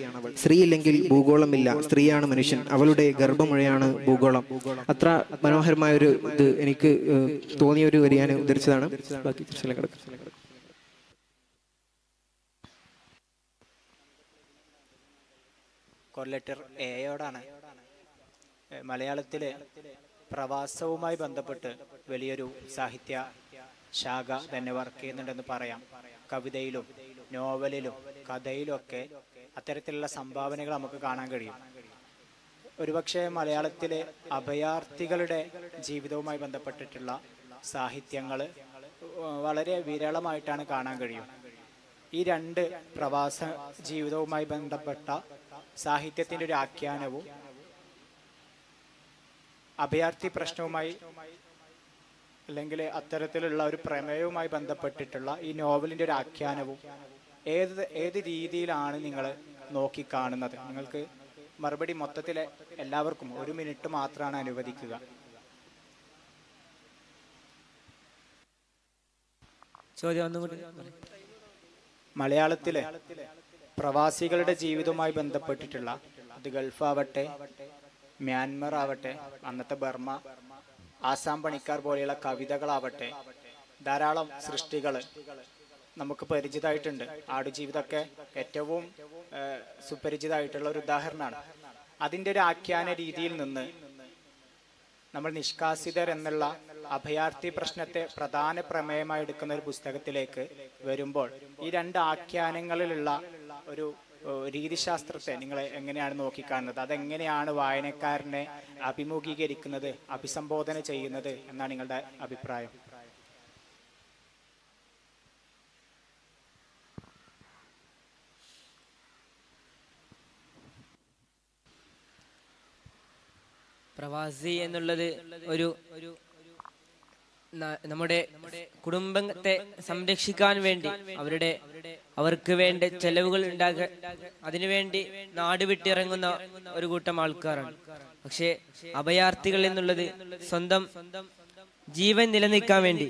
സ്ത്രീ ഇല്ലെങ്കിൽ ഭൂഗോളമില്ല, സ്ത്രീയാണ് മനുഷ്യൻ, അവളുടെ ഗർഭമുഴയാണ് ഭൂഗോളം. അത്ര മനോഹരമായ ഒരു ഇത് എനിക്ക് തോന്നിയ ഒരു വരി ഞാൻ ഉദ്ധരിച്ചതാണ്. ബാക്കി ലെറ്റർ എയോടാണ്. മലയാളത്തിലെ പ്രവാസവുമായി ബന്ധപ്പെട്ട് വലിയൊരു സാഹിത്യ ശാഖ തന്നെ വർക്ക് ചെയ്യുന്നുണ്ടെന്ന് പറയാം. കവിതയിലും നോവലിലും കഥയിലും ഒക്കെ അത്തരത്തിലുള്ള സംഭാവനകൾ നമുക്ക് കാണാൻ കഴിയും. ഒരുപക്ഷെ മലയാളത്തിലെ അഭയാർത്ഥികളുടെ ജീവിതവുമായി ബന്ധപ്പെട്ടിട്ടുള്ള സാഹിത്യങ്ങൾ വളരെ വിരളമായിട്ടാണ് കാണാൻ കഴിയും. ഈ രണ്ട് പ്രവാസ ജീവിതവുമായി ബന്ധപ്പെട്ട സാഹിത്യത്തിൻ്റെ ഒരു ആഖ്യാനവും അഭയാർത്ഥി പ്രശ്നവുമായി അല്ലെങ്കിൽ അത്തരത്തിലുള്ള ഒരു പ്രമേയവുമായി ബന്ധപ്പെട്ടിട്ടുള്ള ഈ നോവലിൻ്റെ ഒരു ആഖ്യാനവും ഏത് രീതിയിലാണ് നിങ്ങൾ നോക്കിക്കാണുന്നത്? നിങ്ങൾക്ക് മറുപടി മൊത്തത്തിൽ എല്ലാവർക്കും 1 മിനിറ്റ് മാത്രമാണ് അനുവദിക്കുക. മലയാളത്തിലെ പ്രവാസികളുടെ ജീവിതവുമായി ബന്ധപ്പെട്ടിട്ടുള്ള അത് ഗൾഫാവട്ടെ, മ്യാൻമർ ആവട്ടെ, അന്നത്തെ ബർമ്മ, ആസാം പണിക്കാർ പോലെയുള്ള കവിതകളാവട്ടെ, ധാരാളം സൃഷ്ടികൾ നമുക്ക് പരിചിതമായിട്ടുണ്ട്. ആടുജീവിതമൊക്കെ ഏറ്റവും സുപരിചിതമായിട്ടുള്ള ഒരു ഉദാഹരണമാണ്. അതിൻ്റെ ഒരു ആഖ്യാന രീതിയിൽ നിന്ന് നമ്മൾ നിഷ്കാസിതർ എന്നുള്ള അഭയാർത്ഥി പ്രശ്നത്തെ പ്രധാന പ്രമേയമായി എടുക്കുന്ന ഒരു പുസ്തകത്തിലേക്ക് വരുമ്പോൾ ഈ രണ്ട് ആഖ്യാനങ്ങളിലുള്ള ഒരു രീതിശാസ്ത്രത്തെ നിങ്ങൾ എങ്ങനെയാണ് നോക്കിക്കാണുന്നത്? അതെങ്ങനെയാണ് വായനക്കാരനെ അഭിമുഖീകരിക്കുന്നത്, അഭിസംബോധന ചെയ്യുന്നത് എന്നാണ് നിങ്ങളുടെ അഭിപ്രായം? പ്രവാസി എന്നുള്ളത് ഒരു നമ്മുടെ കുടുംബത്തെ സംരക്ഷിക്കാൻ വേണ്ടി അവർക്ക് വേണ്ട ചെലവുകൾ ഉണ്ടാക്കാൻ അതിനുവേണ്ടി നാട് വിട്ടിറങ്ങുന്ന ഒരു കൂട്ടം ആൾക്കാരാണ്. പക്ഷെ അഭയാർത്ഥികൾ എന്നുള്ളത് സ്വന്തം ജീവൻ നിലനിൽക്കാൻ വേണ്ടി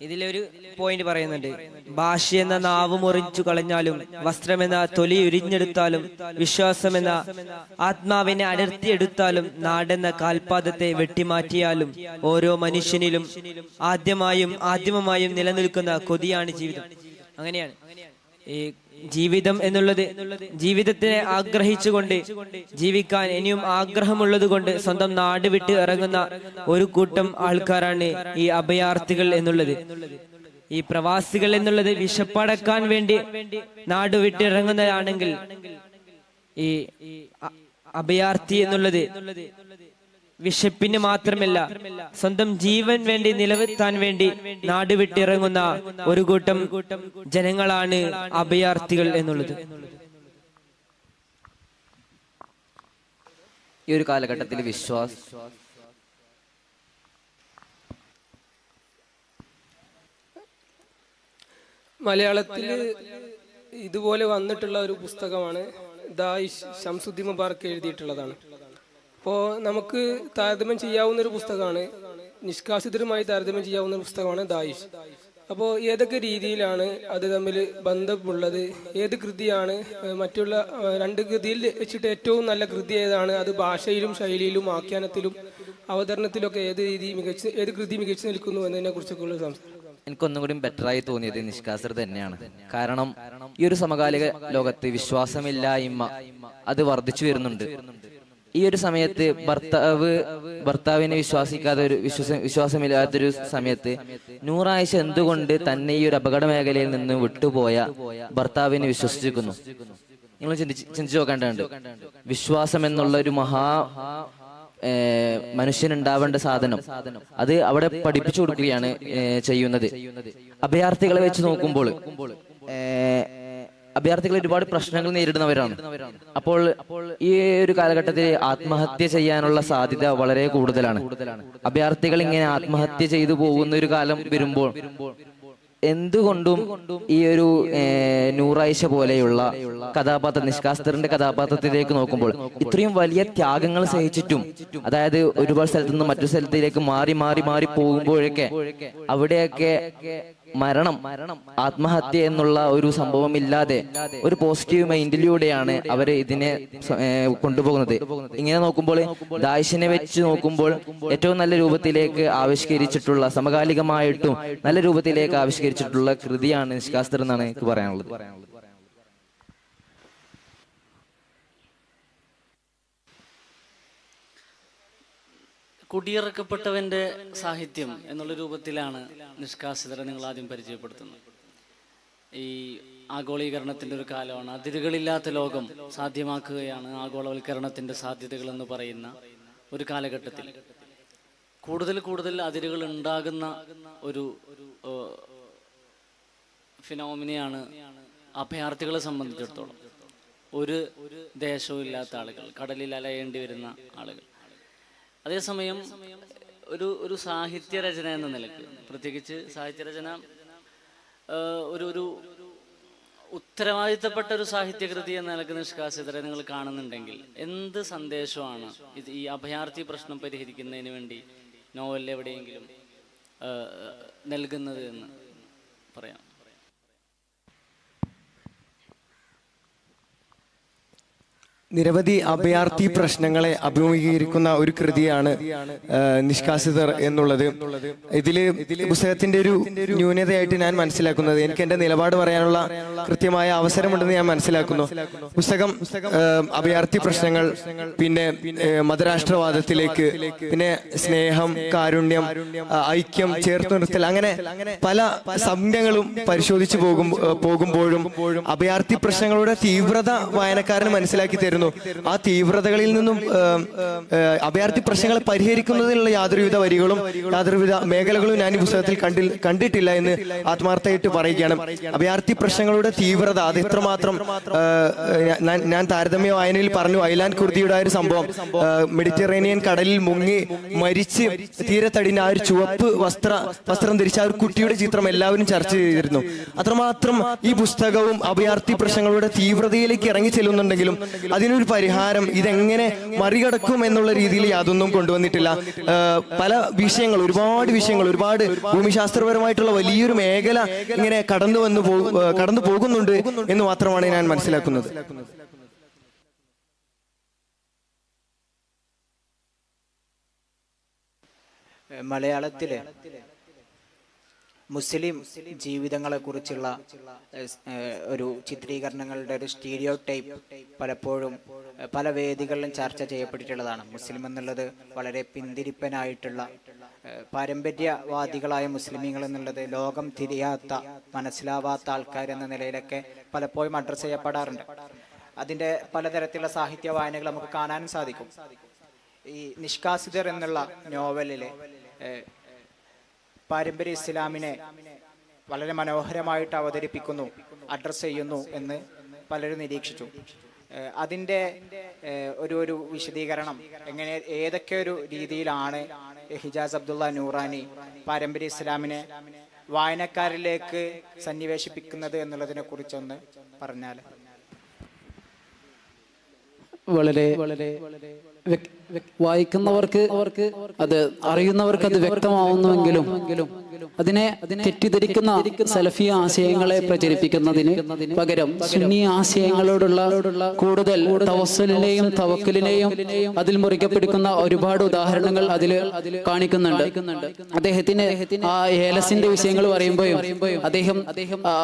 ഇതിലൊരു പോയിന്റ് പറയുന്നുണ്ട്. ഭാഷ എന്ന നാവ് മുറിച്ചു കളഞ്ഞാലും, വസ്ത്രമെന്ന തൊലി ഉരിഞ്ഞെടുത്താലും, വിശ്വാസമെന്ന ആത്മാവിനെ അടർത്തിയെടുത്താലും, നാടെന്ന കാൽപാദത്തെ വെട്ടിമാറ്റിയാലും, ഓരോ മനുഷ്യനിലും ആദ്യമായും നിലനിൽക്കുന്ന കൊതിയാണ് ജീവിതം. അങ്ങനെയാണ് ഈ ജീവിതം എന്നുള്ളത്. ജീവിതത്തിനെ ആഗ്രഹിച്ചുകൊണ്ട് ജീവിക്കാൻ ഇനിയും ആഗ്രഹമുള്ളത് കൊണ്ട് സ്വന്തം നാട് വിട്ട് ഇറങ്ങുന്ന ഒരു കൂട്ടം ആൾക്കാരാണ് ഈ അഭയാർത്ഥികൾ എന്നുള്ളത്. ഈ പ്രവാസികൾ എന്നുള്ളത് വിശപ്പടക്കാൻ വേണ്ടി നാട് വിട്ടിറങ്ങുന്നതാണെങ്കിൽ, ഈ അഭയാർത്ഥി എന്നുള്ളത് വിശപ്പിന് മാത്രമല്ല സ്വന്തം ജീവൻ വേണ്ടി നിലനിർത്താൻ വേണ്ടി നാട് വിട്ടിറങ്ങുന്ന ഒരു കൂട്ടം ജനങ്ങളാണ് അഭയാർത്ഥികൾ എന്നുള്ളത്. ഈ ഒരു കാലഘട്ടത്തിൽ മലയാളത്തിൽ ഇതുപോലെ വന്നിട്ടുള്ള ഒരു പുസ്തകമാണ് ദായിഷ്. ശംസുദ്ദീൻ മുബാറക്ക് എഴുതിയിട്ടുള്ളതാണ്. അപ്പോൾ നമുക്ക് താരതമ്യം ചെയ്യാവുന്ന ഒരു പുസ്തകമാണ്, നിഷ്കാസിതരുമായി താരതമ്യം ചെയ്യാവുന്ന ഒരു പുസ്തകമാണ് ദായിഷ്. അപ്പോൾ ഏതൊക്കെ രീതിയിലാണ് അത് തമ്മിൽ ബന്ധമുള്ളത്? ഏത് കൃതിയാണ് മറ്റുള്ള രണ്ട് കൃതിയിൽ വെച്ചിട്ട് ഏറ്റവും നല്ല കൃതി ഏതാണ്? അത് ഭാഷയിലും ശൈലിയിലും ആഖ്യാനത്തിലും അവതരണത്തിലൊക്കെ ഏത് കൃതി മികച്ചു നിൽക്കുന്നു എന്നതിനെ കുറിച്ചൊക്കെയുള്ള സംസാരം. എനിക്കൊന്നും കൂടി ബെറ്ററായി തോന്നിയത് നിഷ്കാസർ തന്നെയാണ്. കാരണം ഈ ഒരു സമകാലിക ലോകത്ത് വിശ്വാസമില്ലായ്മ അത് വർദ്ധിച്ചു വരുന്നുണ്ട്. ഈ ഒരു സമയത്ത് ഭർത്താവിനെ വിശ്വസിക്കാതെ വിശ്വാസമില്ലാത്തൊരു സമയത്ത് നൂറായിഷ എന്തുകൊണ്ട് തന്നെ ഈ ഒരു അപകട മേഖലയിൽ നിന്ന് വിട്ടുപോയ ഭർത്താവിനെ വിശ്വസിച്ചിരിക്കുന്നു? നിങ്ങൾ ചിന്തിച്ചു നോക്കേണ്ടതുണ്ട്. വിശ്വാസം എന്നുള്ള ഒരു മനുഷ്യനുണ്ടാവേണ്ട സാധനം അത് അവിടെ പഠിപ്പിച്ചു കൊടുക്കുകയാണ് ചെയ്യുന്നത്. അഭയാർത്ഥികളെ വെച്ച് നോക്കുമ്പോൾ അഭയാർത്ഥികൾ ഒരുപാട് പ്രശ്നങ്ങൾ നേരിടുന്നവരാണ്. അപ്പോൾ ഈ ഒരു കാലഘട്ടത്തിൽ ആത്മഹത്യ ചെയ്യാനുള്ള സാധ്യത വളരെ കൂടുതലാണ്. അഭയാർത്ഥികൾ ഇങ്ങനെ ആത്മഹത്യ ചെയ്തു പോകുന്ന ഒരു കാലം വരുമ്പോൾ എന്തുകൊണ്ടും ഈ ഒരു നൂറായിഷ പോലെയുള്ള കഥാപാത്രം, നിഷ്കാസ്തറിന്റെ കഥാപാത്രത്തിലേക്ക് നോക്കുമ്പോൾ ഇത്രയും വലിയ ത്യാഗങ്ങൾ സഹിച്ചിട്ടും, അതായത് ഒരുപാട് സ്ഥലത്തു നിന്ന് മറ്റൊരു സ്ഥലത്തിലേക്ക് മാറി പോകുമ്പോഴൊക്കെ അവിടെയൊക്കെ മരണം, ആത്മഹത്യ എന്നുള്ള ഒരു സംഭവം ഇല്ലാതെ ഒരു പോസിറ്റീവ് മൈൻഡിലൂടെയാണ് അവര് ഇതിനെ കൊണ്ടുപോകുന്നത്. ഇങ്ങനെ നോക്കുമ്പോൾ ദായിഷിനെ വെച്ച് നോക്കുമ്പോൾ ഏറ്റവും നല്ല രൂപത്തിലേക്ക് ആവിഷ്കരിച്ചിട്ടുള്ള, സമകാലികമായിട്ടും നല്ല രൂപത്തിലേക്ക് ആവിഷ്കരിച്ചിട്ടുള്ള കൃതിയാണ് നിഷ്കാസ്തർ എന്നാണ് എനിക്ക് പറയാനുള്ളത്. കുടിയിറക്കപ്പെട്ടവന്റെ സാഹിത്യം എന്നുള്ള രൂപത്തിലാണ് നിഷ്കാസിതരെ നിങ്ങൾ ആദ്യം പരിചയപ്പെടുത്തുന്നത്. ഈ ആഗോളീകരണത്തിന്റെ ഒരു കാലമാണ്, അതിരുകളില്ലാത്ത ലോകം സാധ്യമാക്കുകയാണ് ആഗോളവൽക്കരണത്തിന്റെ സാധ്യതകൾ എന്ന് പറയുന്ന ഒരു കാലഘട്ടത്തിൽ കൂടുതൽ കൂടുതൽ അതിരുകൾ ഉണ്ടാകുന്ന ഒരു ഫിനോമിനയാണ് അഭയാർത്ഥികളെ സംബന്ധിച്ചിടത്തോളം. ഒരു ദേശവും ഇല്ലാത്ത ആളുകൾ, കടലിൽ അലയേണ്ടി വരുന്ന ആളുകൾ. അതേസമയം ഒരു സാഹിത്യരചന എന്ന നിലക്ക്, പ്രത്യേകിച്ച് സാഹിത്യരചന ഒരു ഉത്തരവാദിത്തപ്പെട്ട ഒരു സാഹിത്യകൃതി എന്ന നിലക്ക് നിഷ്കാസിതരെ നിങ്ങൾ കാണുന്നുണ്ടെങ്കിൽ എന്ത് സന്ദേശമാണ് ഇത് ഈ അഭയാർത്ഥി പ്രശ്നം പരിഹരിക്കുന്നതിന് വേണ്ടി നോവലിൽ എവിടെയെങ്കിലും നൽകുന്നത് എന്ന് പറയാം? നിരവധി അഭയാർത്ഥി പ്രശ്നങ്ങളെ അഭിമുഖീകരിക്കുന്ന ഒരു കൃതിയാണ് നിഷ്കാസിതർ എന്നുള്ളത്. ഇതില് പുസ്തകത്തിന്റെ ഒരു ന്യൂനതയായിട്ട് ഞാൻ മനസ്സിലാക്കുന്നത്, എനിക്ക് എന്റെ നിലപാട് പറയാനുള്ള കൃത്യമായ അവസരമുണ്ടെന്ന് ഞാൻ മനസ്സിലാക്കുന്നു. പുസ്തകം അഭയാർത്ഥി പ്രശ്നങ്ങൾ, പിന്നെ മതരാഷ്ട്രവാദത്തിലേക്ക്, പിന്നെ സ്നേഹം, കാരുണ്യം, ഐക്യം, ചേർത്ത് നിർത്തൽ, അങ്ങനെ പല സംജ്ഞകളും പരിശോധിച്ചു പോകുമ്പോഴും അഭയാർത്ഥി പ്രശ്നങ്ങളുടെ തീവ്രത വായനക്കാരന് മനസ്സിലാക്കി തരുന്നു. ആ തീവ്രതകളിൽ നിന്നും അഭയാർത്ഥി പ്രശ്നങ്ങളെ പരിഹരിക്കുന്നതിനുള്ള യാതൊരുവിധ വരികളും യാതൊരുവിധ മേഖലകളും ഞാൻ ഈ പുസ്തകത്തിൽ കണ്ടിട്ടില്ല എന്ന് ആത്മാർത്ഥമായിട്ട് പറയുകയാണ്. അഭയാർത്ഥി പ്രശ്നങ്ങളുടെ തീവ്രത അത് എത്രമാത്രം ഞാൻ താരതമ്യ വായനയിൽ പറഞ്ഞു. ഐലാൻഡ് കുർദിയുടെ ഒരു സംഭവം, മെഡിറ്ററേനിയൻ കടലിൽ മുങ്ങി മരിച്ച് തീരത്തടിഞ്ഞ ആ ഒരു ചുവപ്പ് വസ്ത്രം ധരിച്ച ആ ഒരു കുട്ടിയുടെ ചിത്രം എല്ലാവരും ചർച്ച ചെയ്തിരുന്നു. അത്രമാത്രം ഈ പുസ്തകവും അഭയാർത്ഥി പ്രശ്നങ്ങളുടെ തീവ്രതയിലേക്ക് ഇറങ്ങി ചെല്ലുന്നുണ്ടെങ്കിലും അതിനൊരു പരിഹാരം ഇതെങ്ങനെ മറികടക്കും എന്നുള്ള രീതിയിൽ യാതൊന്നും കൊണ്ടുവന്നിട്ടില്ല. പല വിഷയങ്ങൾ, ഒരുപാട് ഭൂമിശാസ്ത്രപരമായിട്ടുള്ള വലിയൊരു മേഖല ഇങ്ങനെ കടന്നു പോകുന്നുണ്ട് എന്ന് മാത്രമാണ് ഞാൻ മനസ്സിലാക്കുന്നത്. മലയാളത്തിലെ മുസ്ലിം ജീവിതങ്ങളെ കുറിച്ചുള്ള ഒരു ചിത്രീകരണങ്ങളുടെ ഒരു സ്റ്റീരിയോ ടൈപ്പ് പലപ്പോഴും പല വേദികളിലും ചർച്ച ചെയ്യപ്പെട്ടിട്ടുള്ളതാണ്. മുസ്ലിം എന്നുള്ളത് വളരെ പിന്തിരിപ്പനായിട്ടുള്ള പാരമ്പര്യവാദികളായ മുസ്ലിമീങ്ങൾ എന്നുള്ളത് ലോകം തിരിയാത്ത, മനസ്സിലാവാത്ത ആൾക്കാർ എന്ന നിലയിലൊക്കെ പലപ്പോഴും അഡ്രസ്സ് ചെയ്യപ്പെടാറുണ്ട്. അതിൻ്റെ പലതരത്തിലുള്ള സാഹിത്യ വായനകൾ നമുക്ക് കാണാനും സാധിക്കും. ഈ നിഷ്കാസിതർ എന്നുള്ള നോവലിലെ പാരമ്പര്യ ഇസ്ലാമിനെ വളരെ മനോഹരമായിട്ട് അവതരിപ്പിക്കുന്നു, അഡ്രസ്സ് ചെയ്യുന്നു എന്ന് പലരും നിരീക്ഷിച്ചു. അതിൻ്റെ ഒരു വിശദീകരണം എങ്ങനെ, ഏതൊക്കെ ഒരു രീതിയിലാണ് ഹിജാസ് അബ്ദുള്ള നൂറാനി പാരമ്പര്യ ഇസ്ലാമിനെ വായനക്കാരിലേക്ക് സന്നിവേശിപ്പിക്കുന്നത് എന്നുള്ളതിനെ കുറിച്ചൊന്ന് പറഞ്ഞാൽ. വളരെ വായിക്കുന്നവർക്ക് അത് അറിയുന്നവർക്ക് അത് വ്യക്തമാവുന്നുവെങ്കിലും അതിനെ തെറ്റിദ്ധരിക്കുന്ന സലഫി ആശയങ്ങളെ പ്രചരിപ്പിക്കുന്നതിന് പകരം സുന്നി ആശയങ്ങളോടുള്ള കൂടുതൽ തവസ്സുലിനെയും തവക്കലിനെയും അതിൽ മുറിക്കപ്പെടുന്ന ഒരുപാട് ഉദാഹരണങ്ങൾ അതിൽ കാണിക്കുന്നുണ്ട്. അദ്ദേഹത്തിന് ആ ഏലസിന്റെ വിഷയങ്ങൾ പറയുമ്പോഴും അദ്ദേഹം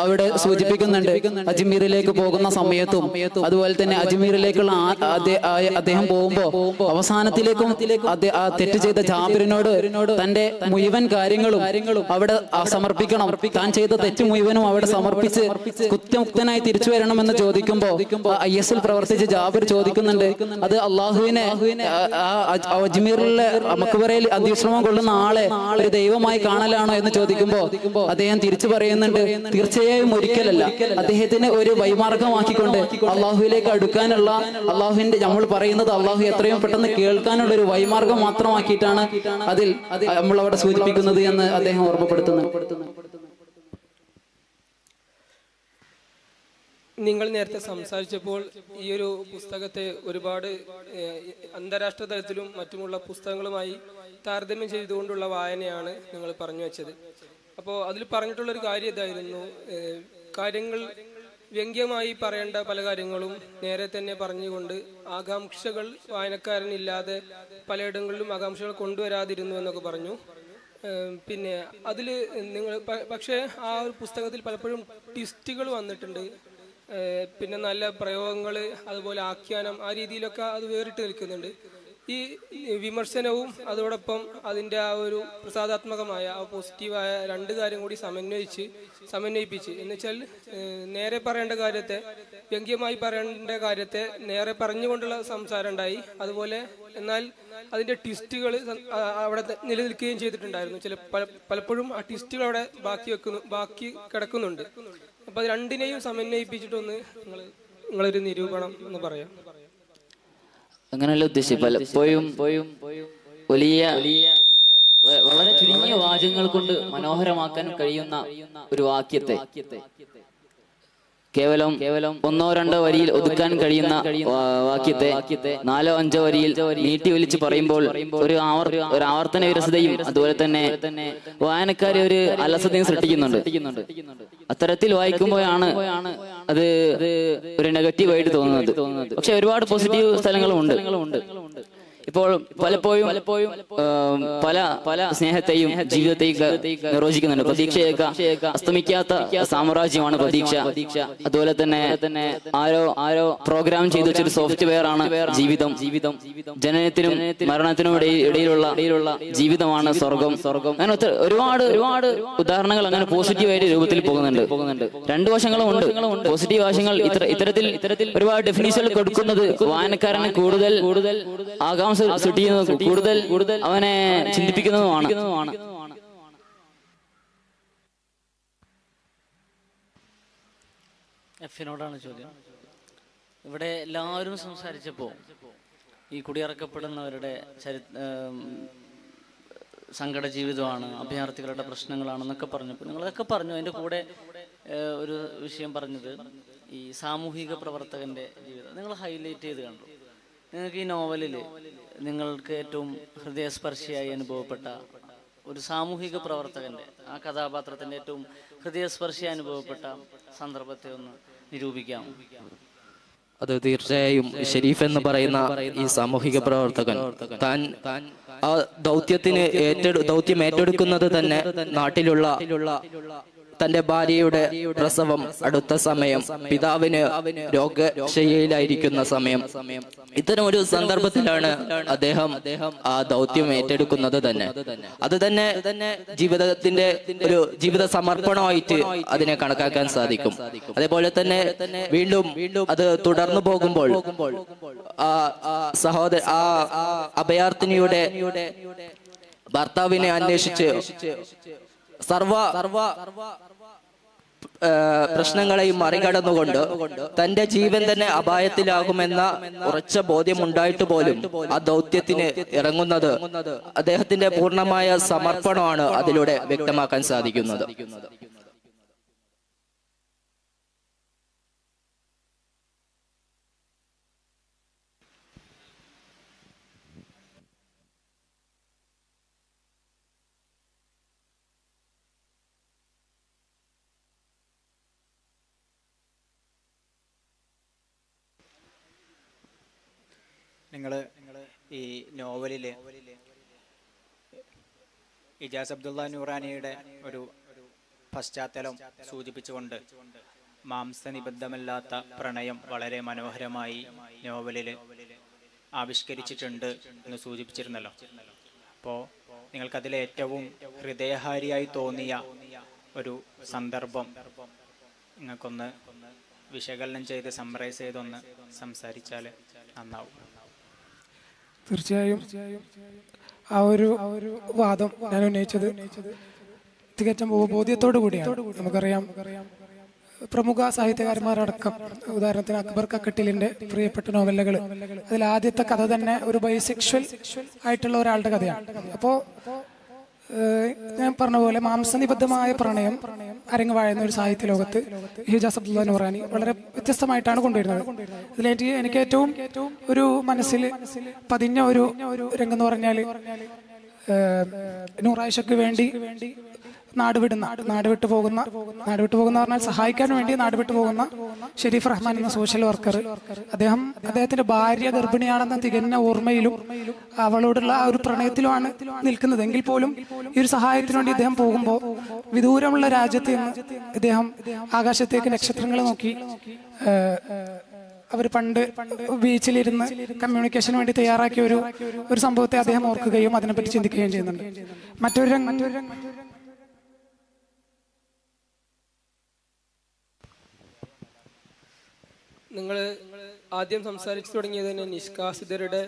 അവിടെ സൂചിപ്പിക്കുന്നുണ്ട്, അജ്മീറിലേക്ക് പോകുന്ന സമയത്തും അതുപോലെ തന്നെ അജ്മീറിലേക്കുള്ള അദ്ദേഹം പോകുമ്പോ അവസാനത്തിലേക്കും ആ തെറ്റ് ചെയ്ത ജാബിറിനോട് തന്റെ മുഴുവൻ കാര്യങ്ങളും അവിടെ സമർപ്പിക്കണം, താൻ ചെയ്ത തെറ്റ് മുഴുവനും അവിടെ സമർപ്പിച്ച് കുറ്റമുക്തനായി തിരിച്ചു വരണമെന്ന് ചോദിക്കുമ്പോ IS പ്രവർത്തിച്ച് ജാബിർ ചോദിക്കുന്നുണ്ട്, അത് അള്ളാഹുവിനെ അജ്മീറിലെ മക്ബറയിൽ അന്ത്യശ്രമം കൊള്ളുന്ന ആളെ ഒരു ദൈവമായി കാണലാണോ എന്ന് ചോദിക്കുമ്പോ അദ്ദേഹം തിരിച്ചു പറയുന്നുണ്ട്, തീർച്ചയായും ഒരിക്കലല്ല. അദ്ദേഹത്തിന് ഒരു വൈമാർഗമാക്കിക്കൊണ്ട് അള്ളാഹുവിലേക്ക് അടുക്കാനുള്ള, അള്ളാഹുവിന്റെ നമ്മൾ പറയുന്നത് അള്ളാഹു എത്രയും പെട്ടെന്ന് കേൾക്കാനുള്ള ഒരു വൈമാർഗം മാത്രമാക്കിയിട്ടാണ് അതിൽ നമ്മൾ അവിടെ സൂചിപ്പിക്കുന്നത് എന്ന് അദ്ദേഹം ഓർമ്മപ്പെടുത്തുന്നു. നിങ്ങൾ നേരത്തെ സംസാരിച്ചപ്പോൾ ഈ ഒരു പുസ്തകത്തെ ഒരുപാട് അന്താരാഷ്ട്ര തലത്തിലും മറ്റുമുള്ള പുസ്തകങ്ങളുമായി താരതമ്യം ചെയ്തുകൊണ്ടുള്ള വായനയാണ് നിങ്ങൾ പറഞ്ഞു വെച്ചത്. അപ്പോൾ അതിൽ പറഞ്ഞിട്ടുള്ളൊരു കാര്യം ഇതായിരുന്നു, കാര്യങ്ങൾ വ്യംഗ്യമായി പറയേണ്ട പല കാര്യങ്ങളും നേരെ തന്നെ പറഞ്ഞുകൊണ്ട് ആകാംക്ഷകൾ വായനക്കാരനില്ലാതെ പലയിടങ്ങളിലും ആകാംക്ഷകൾ കൊണ്ടുവരാതിരുന്നു എന്നൊക്കെ പറഞ്ഞു. പിന്നെ അതിൽ നിങ്ങൾ പക്ഷേ ആ ഒരു പുസ്തകത്തിൽ പലപ്പോഴും ട്വിസ്റ്റുകൾ വന്നിട്ടുണ്ട്. പിന്നെ നല്ല പ്രയോഗങ്ങൾ, അതുപോലെ ആഖ്യാനം, ആ രീതിയിലൊക്കെ അത് വേറിട്ട് നിൽക്കുന്നുണ്ട്. ഈ വിമർശനവും അതോടൊപ്പം അതിൻ്റെ ആ ഒരു പ്രസാദാത്മകമായ ആ പോസിറ്റീവായ രണ്ട് കാര്യം കൂടി സമന്വയിപ്പിച്ച് എന്നുവെച്ചാൽ നേരെ പറയേണ്ട കാര്യത്തെ വ്യംഗ്യമായി പറയേണ്ട കാര്യത്തെ നേരെ പറഞ്ഞുകൊണ്ടുള്ള സംസാരം ഉണ്ടായി. അതുപോലെ എന്നാൽ അതിൻ്റെ ട്വിസ്റ്റുകൾ അവിടെ നിലനിൽക്കുകയും ചെയ്തിട്ടുണ്ടായിരുന്നു. പലപ്പോഴും ആ ട്വിസ്റ്റുകൾ അവിടെ ബാക്കി കിടക്കുന്നുണ്ട്. അപ്പോൾ അത് രണ്ടിനെയും സമന്വയിപ്പിച്ചിട്ടൊന്ന് നിങ്ങളൊരു നിരൂപണം എന്ന് പറയാം. അങ്ങനെയല്ല ഉദ്ദേശിച്ചത്. പലപ്പോഴും വലിയ വളരെ ചുരുങ്ങിയ വാചകങ്ങൾ കൊണ്ട് മനോഹരമാക്കാൻ കഴിയുന്ന ഒരു വാക്യത്തെ കേവലം ഒന്നോ രണ്ടോ വരിയിൽ ഒതുക്കാൻ കഴിയുന്ന വാക്യത്തെ 4-5 വരിയിൽ നീട്ടി വലിച്ചു പറയുമ്പോൾ ഒരു ആവർത്തന വിരസതയും അതുപോലെ തന്നെ വായനക്കാരെ ഒരു അലസതയും സൃഷ്ടിക്കുന്നുണ്ട്. അത്തരത്തിൽ വായിക്കുമ്പോഴാണ് അത് ഒരു നെഗറ്റീവായിട്ട് തോന്നുന്നത്. പക്ഷെ ഒരുപാട് പോസിറ്റീവ് സ്ഥലങ്ങളുമുണ്ട്. ഇപ്പോൾ പലപ്പോഴും പല സ്നേഹത്തെയും ജീവിതത്തെയും നിർവചിക്കുന്നുണ്ട്. പ്രതീക്ഷയൊക്കെ അസ്തമിക്കാത്ത സാമ്രാജ്യമാണ് പ്രതീക്ഷ. അതുപോലെ തന്നെ ആരോ പ്രോഗ്രാം ചെയ്ത് വെച്ചൊരു സോഫ്റ്റ്വെയർ ആണ് ജീവിതം. ജനനത്തിനും മരണത്തിനും ഇടയിലുള്ള ജീവിതമാണ് സ്വർഗം. അങ്ങനെ ഒരുപാട് ഉദാഹരണങ്ങൾ അങ്ങനെ പോസിറ്റീവായിട്ട് രൂപത്തിൽ പോകുന്നുണ്ട്. രണ്ടു വശങ്ങളും ഉണ്ട്. പോസിറ്റീവ് വശങ്ങൾ ഇത്തരത്തിൽ ഒരുപാട് ഡെഫിനിഷനുകൾ കൊടുക്കുന്നത് വായനക്കാരനെ കൂടുതൽ ആകാംക്ഷ സൃഷ്ടിക്കുന്നത്, കൂടുതൽ അവനെ ചിന്തിപ്പിക്കുന്നതുമാണ്. എഫിനോടാണ് ചോദ്യം. ഇവിടെ എല്ലാവരും സംസാരിച്ചപ്പോൾ ഈ കുടിയിറക്കപ്പെടുന്നവരുടെ സങ്കട ജീവിതമാണ്, അഭയാർത്ഥികളുടെ പ്രശ്നങ്ങളാണെന്നൊക്കെ പറഞ്ഞപ്പോൾ നിങ്ങളതൊക്കെ പറഞ്ഞു. അതിൻ്റെ കൂടെ ഒരു വിഷയം പറഞ്ഞത് ഈ സാമൂഹിക പ്രവർത്തകൻ്റെ ജീവിതം നിങ്ങൾ ഹൈലൈറ്റ് ചെയ്ത് കണ്ടു. നിങ്ങൾക്ക് ഈ നോവലിൽ നിങ്ങൾക്ക് ഏറ്റവും ഹൃദയസ്പർശിയായി അനുഭവപ്പെട്ട ഒരു സാമൂഹിക പ്രവർത്തകൻ്റെ ആ കഥാപാത്രത്തിൻ്റെ ഏറ്റവും ഹൃദയസ്പർശിയായി അനുഭവപ്പെട്ട സന്ദർഭത്തെ ഒന്ന് നിരൂപിക്കാം. അത് തീർച്ചയായും ഷെരീഫ് എന്ന് പറയുന്ന ഈ സാമൂഹിക പ്രവർത്തകൻ താൻ ആ ദൗത്യം ഏറ്റെടുക്കുന്നത് തന്നെ നാട്ടിലുള്ള തന്റെ ഭാര്യയുടെ പ്രസവം അടുത്ത സമയം, പിതാവിന് രോഗശയ്യയിലായിരിക്കുന്ന സമയം, ഇത്തരം ഒരു സന്ദർഭത്തിലാണ് അദ്ദേഹം ആ ദൗത്യം ഏറ്റെടുക്കുന്നത് തന്നെ. അത് തന്നെ ജീവിതത്തിന്റെ ഒരു ജീവിത സമർപ്പണമായിട്ട് അതിനെ കണക്കാക്കാൻ സാധിക്കും. അതേപോലെ തന്നെ വീണ്ടും അത് തുടർന്നു പോകുമ്പോൾ ആ അഭയാർത്ഥിനിയുടെ ഭർത്താവിനെ അന്വേഷിച്ച് സർവ പ്രശ്നങ്ങളെയും മറികടന്നുകൊണ്ട് തന്റെ ജീവൻ തന്നെ അപായത്തിലാകുമെന്ന ഉറച്ച ബോധ്യമുണ്ടായിട്ട് പോലും ആ ദൗത്യത്തിന് ഇറങ്ങുന്നത് അദ്ദേഹത്തിന്റെ പൂർണ്ണമായ സമർപ്പണമാണ് അതിലൂടെ വ്യക്തമാക്കാൻ സാധിക്കുന്നത്. നിങ്ങൾ ഈ നോവലില് ഇജാസ് അബ്ദുള്ള നൂറാനിയുടെ ഒരു പശ്ചാത്തലം സൂചിപ്പിച്ചുകൊണ്ട് മാംസനിബദ്ധമല്ലാത്ത പ്രണയം വളരെ മനോഹരമായി നോവലിൽ ആവിഷ്കരിച്ചിട്ടുണ്ട് എന്ന് സൂചിപ്പിച്ചിരുന്നല്ലോ. അപ്പോൾ നിങ്ങൾക്കതിലെ ഏറ്റവും ഹൃദയഹാരിയായി തോന്നിയ ഒരു സന്ദർഭം നിങ്ങൾക്കൊന്ന് വിശകലനം ചെയ്ത് സമ്മറൈസ് ചെയ്തൊന്ന് സംസാരിച്ചാൽ നന്നാവും. തീർച്ചയായും ആ ഒരു വാദം ഞാൻ ഉന്നയിച്ചത് തികച്ചും ബോധ്യത്തോടു കൂടിയാണ്. നമുക്കറിയാം പ്രമുഖ സാഹിത്യകാരന്മാരടക്കം, ഉദാഹരണത്തിന് അക്ബർ കക്കട്ടിലിന്റെ പ്രിയപ്പെട്ട നോവലുകൾ, അതിൽ ആദ്യത്തെ കഥ തന്നെ ഒരു ബൈസെക്ഷൽ ആയിട്ടുള്ള ഒരാളുടെ കഥയാണ്. അപ്പോൾ ഞാൻ പറഞ്ഞ പോലെ മാംസനിബദ്ധമായ പ്രണയം അരങ്ങുവാഴുന്ന ഒരു സാഹിത്യ ലോകത്ത് ഇജാസ് അബ്ദുള്ള നൂറാനി വളരെ വ്യത്യസ്തമായിട്ടാണ് കൊണ്ടുവരുന്നത്. എനിക്ക് ഏറ്റവും ഒരു മനസ്സിൽ പതിഞ്ഞ ഒരു രംഗം എന്ന് പറഞ്ഞാൽ നൂറായിഷയ്ക്ക് വേണ്ടി നാട് വിട്ടു പോകുന്ന പറഞ്ഞാൽ സഹായിക്കാൻ വേണ്ടി നാട് വിട്ടു പോകുന്ന ഷെരീഫ് റഹ്മാൻ എന്ന സോഷ്യൽ വർക്കർ, അദ്ദേഹത്തിന്റെ ഭാര്യ ഗർഭിണിയാണെന്ന തികഞ്ഞ ഓർമ്മയിലും അവളോടുള്ള ആ ഒരു പ്രണയത്തിലുമാണ് നിൽക്കുന്നത്. എങ്കിൽ പോലും ഈ ഒരു സഹായത്തിനു വേണ്ടി ഇദ്ദേഹം പോകുമ്പോൾ വിദൂരമുള്ള രാജ്യത്ത് നിന്ന് ഇദ്ദേഹം ആകാശത്തേക്ക് നക്ഷത്രങ്ങളെ നോക്കി അവർ പണ്ട് ബീച്ചിലിരുന്ന് കമ്മ്യൂണിക്കേഷന് വേണ്ടി തയ്യാറാക്കിയ ഒരു സംഭവത്തെ അദ്ദേഹം ഓർക്കുകയും അതിനെപ്പറ്റി ചിന്തിക്കുകയും ചെയ്യുന്നുണ്ട്. മറ്റൊരു നിങ്ങൾ ആദ്യം സംസാരിച്ചു തുടങ്ങിയത് തന്നെ നിഷ്കാസിതരുടെ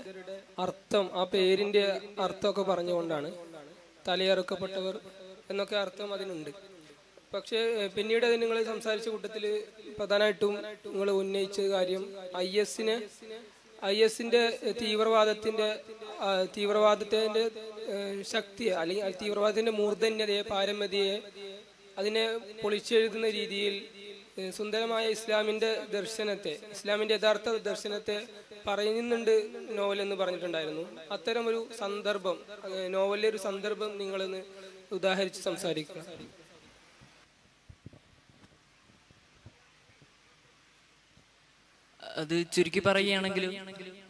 അർത്ഥം, ആ പേരിന്റെ അർത്ഥമൊക്കെ പറഞ്ഞുകൊണ്ടാണ്. തലയറുക്കപ്പെട്ടവർ എന്നൊക്കെ അർത്ഥം അതിനുണ്ട്. പക്ഷേ പിന്നീട് അത് നിങ്ങൾ സംസാരിച്ച കൂട്ടത്തിൽ പ്രധാനമായിട്ടും നിങ്ങൾ ഉന്നയിച്ച കാര്യം ഐ എസിന്റെ തീവ്രവാദത്തിന്റെ ശക്തിയെ, അല്ലെങ്കിൽ തീവ്രവാദത്തിന്റെ മൂർധന്യതയെ, പാരമ്യതയെ അതിനെ പൊളിച്ചെഴുതുന്ന രീതിയിൽ സുന്ദരമായ ഇസ്ലാമിന്റെ യഥാർത്ഥ ദർശനത്തെ പറയുന്നുണ്ട് നോവൽ എന്ന് പറഞ്ഞിട്ടുണ്ടായിരുന്നു. അത്തരം ഒരു സന്ദർഭം, നോവലിലെ ഒരു സന്ദർഭം നിങ്ങളൊന്ന് ഉദാഹരിച്ച് സംസാരിക്കുക. അത് ചുരുക്കി പറയുകയാണെങ്കിൽ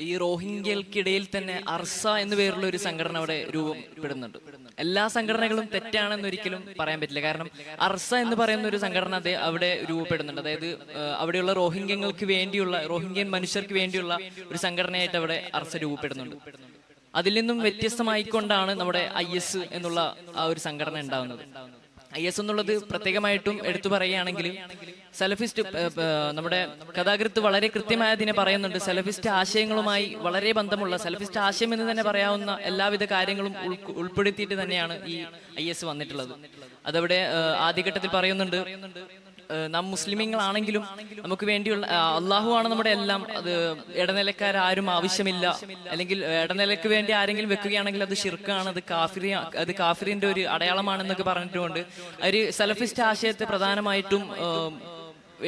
ഈ റോഹിംഗ്യകൾക്കിടയിൽ തന്നെ അർസ എന്ന പേരുള്ള ഒരു സംഘടന അവിടെ രൂപപ്പെടുന്നുണ്ട്. എല്ലാ സംഘടനകളും തെറ്റാണെന്നൊരിക്കലും പറയാൻ പറ്റില്ല. കാരണം അർസ എന്ന് പറയുന്ന ഒരു സംഘടന അവിടെ രൂപപ്പെടുന്നുണ്ട്. അതായത് അവിടെയുള്ള റോഹിംഗ്യൻ മനുഷ്യർക്ക് വേണ്ടിയുള്ള ഒരു സംഘടനയായിട്ട് അവിടെ അർസ രൂപപ്പെടുന്നുണ്ട്. അതിൽ നിന്നും വ്യത്യസ്തമായിക്കൊണ്ടാണ് നമ്മുടെ IS എന്നുള്ള ആ ഒരു സംഘടന ഉണ്ടാകുന്നത്. IS എന്നുള്ളത് പ്രത്യേകമായിട്ടും എടുത്തു പറയുകയാണെങ്കിൽ സലഫിസ്റ്റ്, നമ്മുടെ കഥാകൃത്ത് വളരെ കൃത്യമായി അതിനെ പറയുന്നുണ്ട്. സലഫിസ്റ്റ് ആശയങ്ങളുമായി വളരെ ബന്ധമുള്ള, സലഫിസ്റ്റ് ആശയം എന്ന് തന്നെ പറയാവുന്ന എല്ലാവിധ കാര്യങ്ങളും ഉൾപ്പെടുത്തിയിട്ട് തന്നെയാണ് ഈ IS വന്നിട്ടുള്ളത്. അതവിടെ ആദ്യഘട്ടത്തിൽ പറയുന്നുണ്ട്, നാം മുസ്ലിമീങ്ങളാണെങ്കിലും നമുക്ക് വേണ്ടിയുള്ള അള്ളാഹു ആണ് നമ്മുടെ എല്ലാം, അത് ഇടനിലക്കാരും ആവശ്യമില്ല, അല്ലെങ്കിൽ ഇടനിലക്ക് വേണ്ടി ആരെങ്കിലും വെക്കുകയാണെങ്കിൽ അത് ഷിർക്കാണ്, അത് കാഫിറിന്റെ ഒരു അടയാളമാണെന്നൊക്കെ പറഞ്ഞിട്ടുകൊണ്ട് ഒരു സലഫിസ്റ്റ് ആശയത്തെ പ്രധാനമായിട്ടും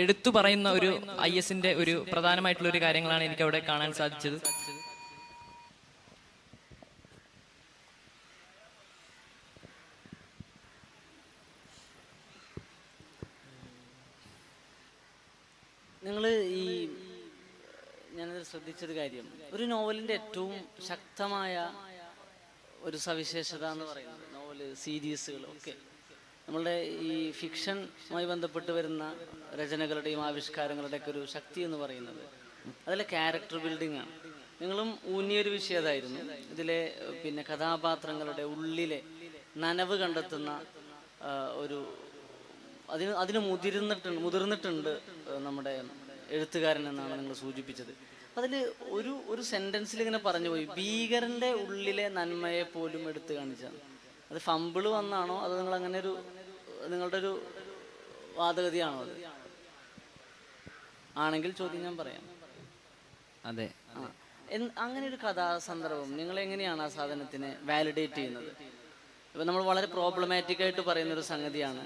എടുത്തു പറയുന്ന ഒരു ISന്റെ ഒരു പ്രധാനമായിട്ടുള്ള ഒരു കാര്യങ്ങളാണ് എനിക്ക് അവിടെ കാണാൻ സാധിച്ചത്. നിങ്ങൾ ഞാനത് ശ്രദ്ധിച്ചൊരു കാര്യം, ഒരു നോവലിൻ്റെ ഏറ്റവും ശക്തമായ ഒരു സവിശേഷത എന്ന് പറയുന്നത്, നോവല് സീരീസുകളൊക്കെ നമ്മളുടെ ഈ ഫിക്ഷനുമായി ബന്ധപ്പെട്ട് വരുന്ന രചനകളുടെയും ആവിഷ്കാരങ്ങളുടെയൊക്കെ ഒരു ശക്തി എന്ന് പറയുന്നത് അതിലെ ക്യാരക്ടർ ബിൽഡിംഗ് ആണ്. നിങ്ങളും ഊന്നിയൊരു വിഷയം അതായിരുന്നു. ഇതിലെ കഥാപാത്രങ്ങളുടെ ഉള്ളിലെ നനവ് കണ്ടെത്തുന്ന ഒരു അതിന് മുതിർന്നിട്ടുണ്ട് നമ്മുടെ എഴുത്തുകാരൻ എന്നാണ് നിങ്ങൾ സൂചിപ്പിച്ചത്. അതിൽ ഒരു സെന്റൻസിൽ ഇങ്ങനെ പറഞ്ഞു പോയി, ഭീകരന്റെ ഉള്ളിലെ നന്മയെ പോലും എടുത്തു കാണിച്ചാണ്. അത് ഫമ്പിള് വന്നാണോ അത് നിങ്ങൾ അങ്ങനെ നിങ്ങളുടെ ഒരു വാദഗതിയാണോ? അത് ആണെങ്കിൽ ചോദ്യം ഞാൻ പറയാം. അതെ, അങ്ങനെ ഒരു കഥാസന്ദർഭം നിങ്ങൾ എങ്ങനെയാണ് ആ സാധനത്തിനെ വാലിഡേറ്റ് ചെയ്യുന്നത്? ഇപ്പം നമ്മൾ വളരെ പ്രോബ്ലമാറ്റിക് ആയിട്ട് പറയുന്നൊരു സംഗതിയാണ്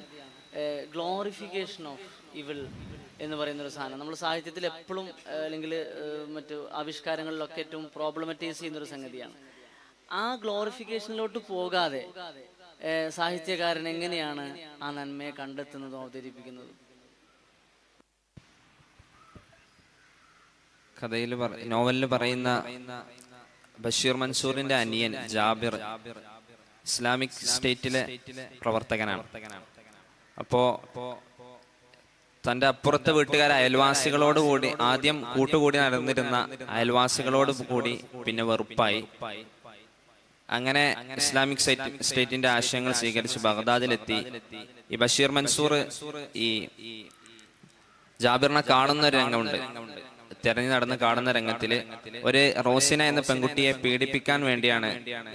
ഗ്ലോറിഫിക്കേഷൻ ഓഫ് ഇവിൾ എന്ന് പറയുന്നൊരു സാധനം. നമ്മൾ സാഹിത്യത്തിൽ എപ്പോഴും അല്ലെങ്കിൽ മറ്റു ആവിഷ്കാരങ്ങളിലൊക്കെ ഏറ്റവും പ്രോബ്ലമറ്റൈസ് ചെയ്യുന്നൊരു സംഗതിയാണ്. ആ ഗ്ലോറിഫിക്കേഷനിലോട്ട് പോകാതെ സാഹിത്യകാരൻ എങ്ങനെയാണ് ആ നന്മയെ കണ്ടെത്തുന്നതും അവതരിപ്പിക്കുന്നതും? നോവലിൽ പറയുന്ന ബഷീർ മൻസൂറിന്റെ അനിയൻ ജാബിർ ഇസ്ലാമിക് സ്റ്റേറ്റിലെ പ്രവർത്തകനാണ്. അപ്പോ തന്റെ അപ്പുറത്തെ വീട്ടുകാരെ അയൽവാസികളോട് കൂടി ആദ്യം കൂട്ടുകൂടി നടന്നിരുന്ന അയൽവാസികളോട് കൂടി പിന്നെ വെറുപ്പായി. അങ്ങനെ ഇസ്ലാമിക് സ്റ്റേറ്റിന്റെ ആശയങ്ങൾ സ്വീകരിച്ച് ബഗ്ദാദിലെത്തി. ഈ ബഷീർ മൻസൂർ ഈ ജാബിറിനെ കാണുന്ന ഒരു രംഗമുണ്ട്. തെരഞ്ഞു നടന്ന് കാണുന്ന രംഗത്തില് ഒരു റോസിന എന്ന പെൺകുട്ടിയെ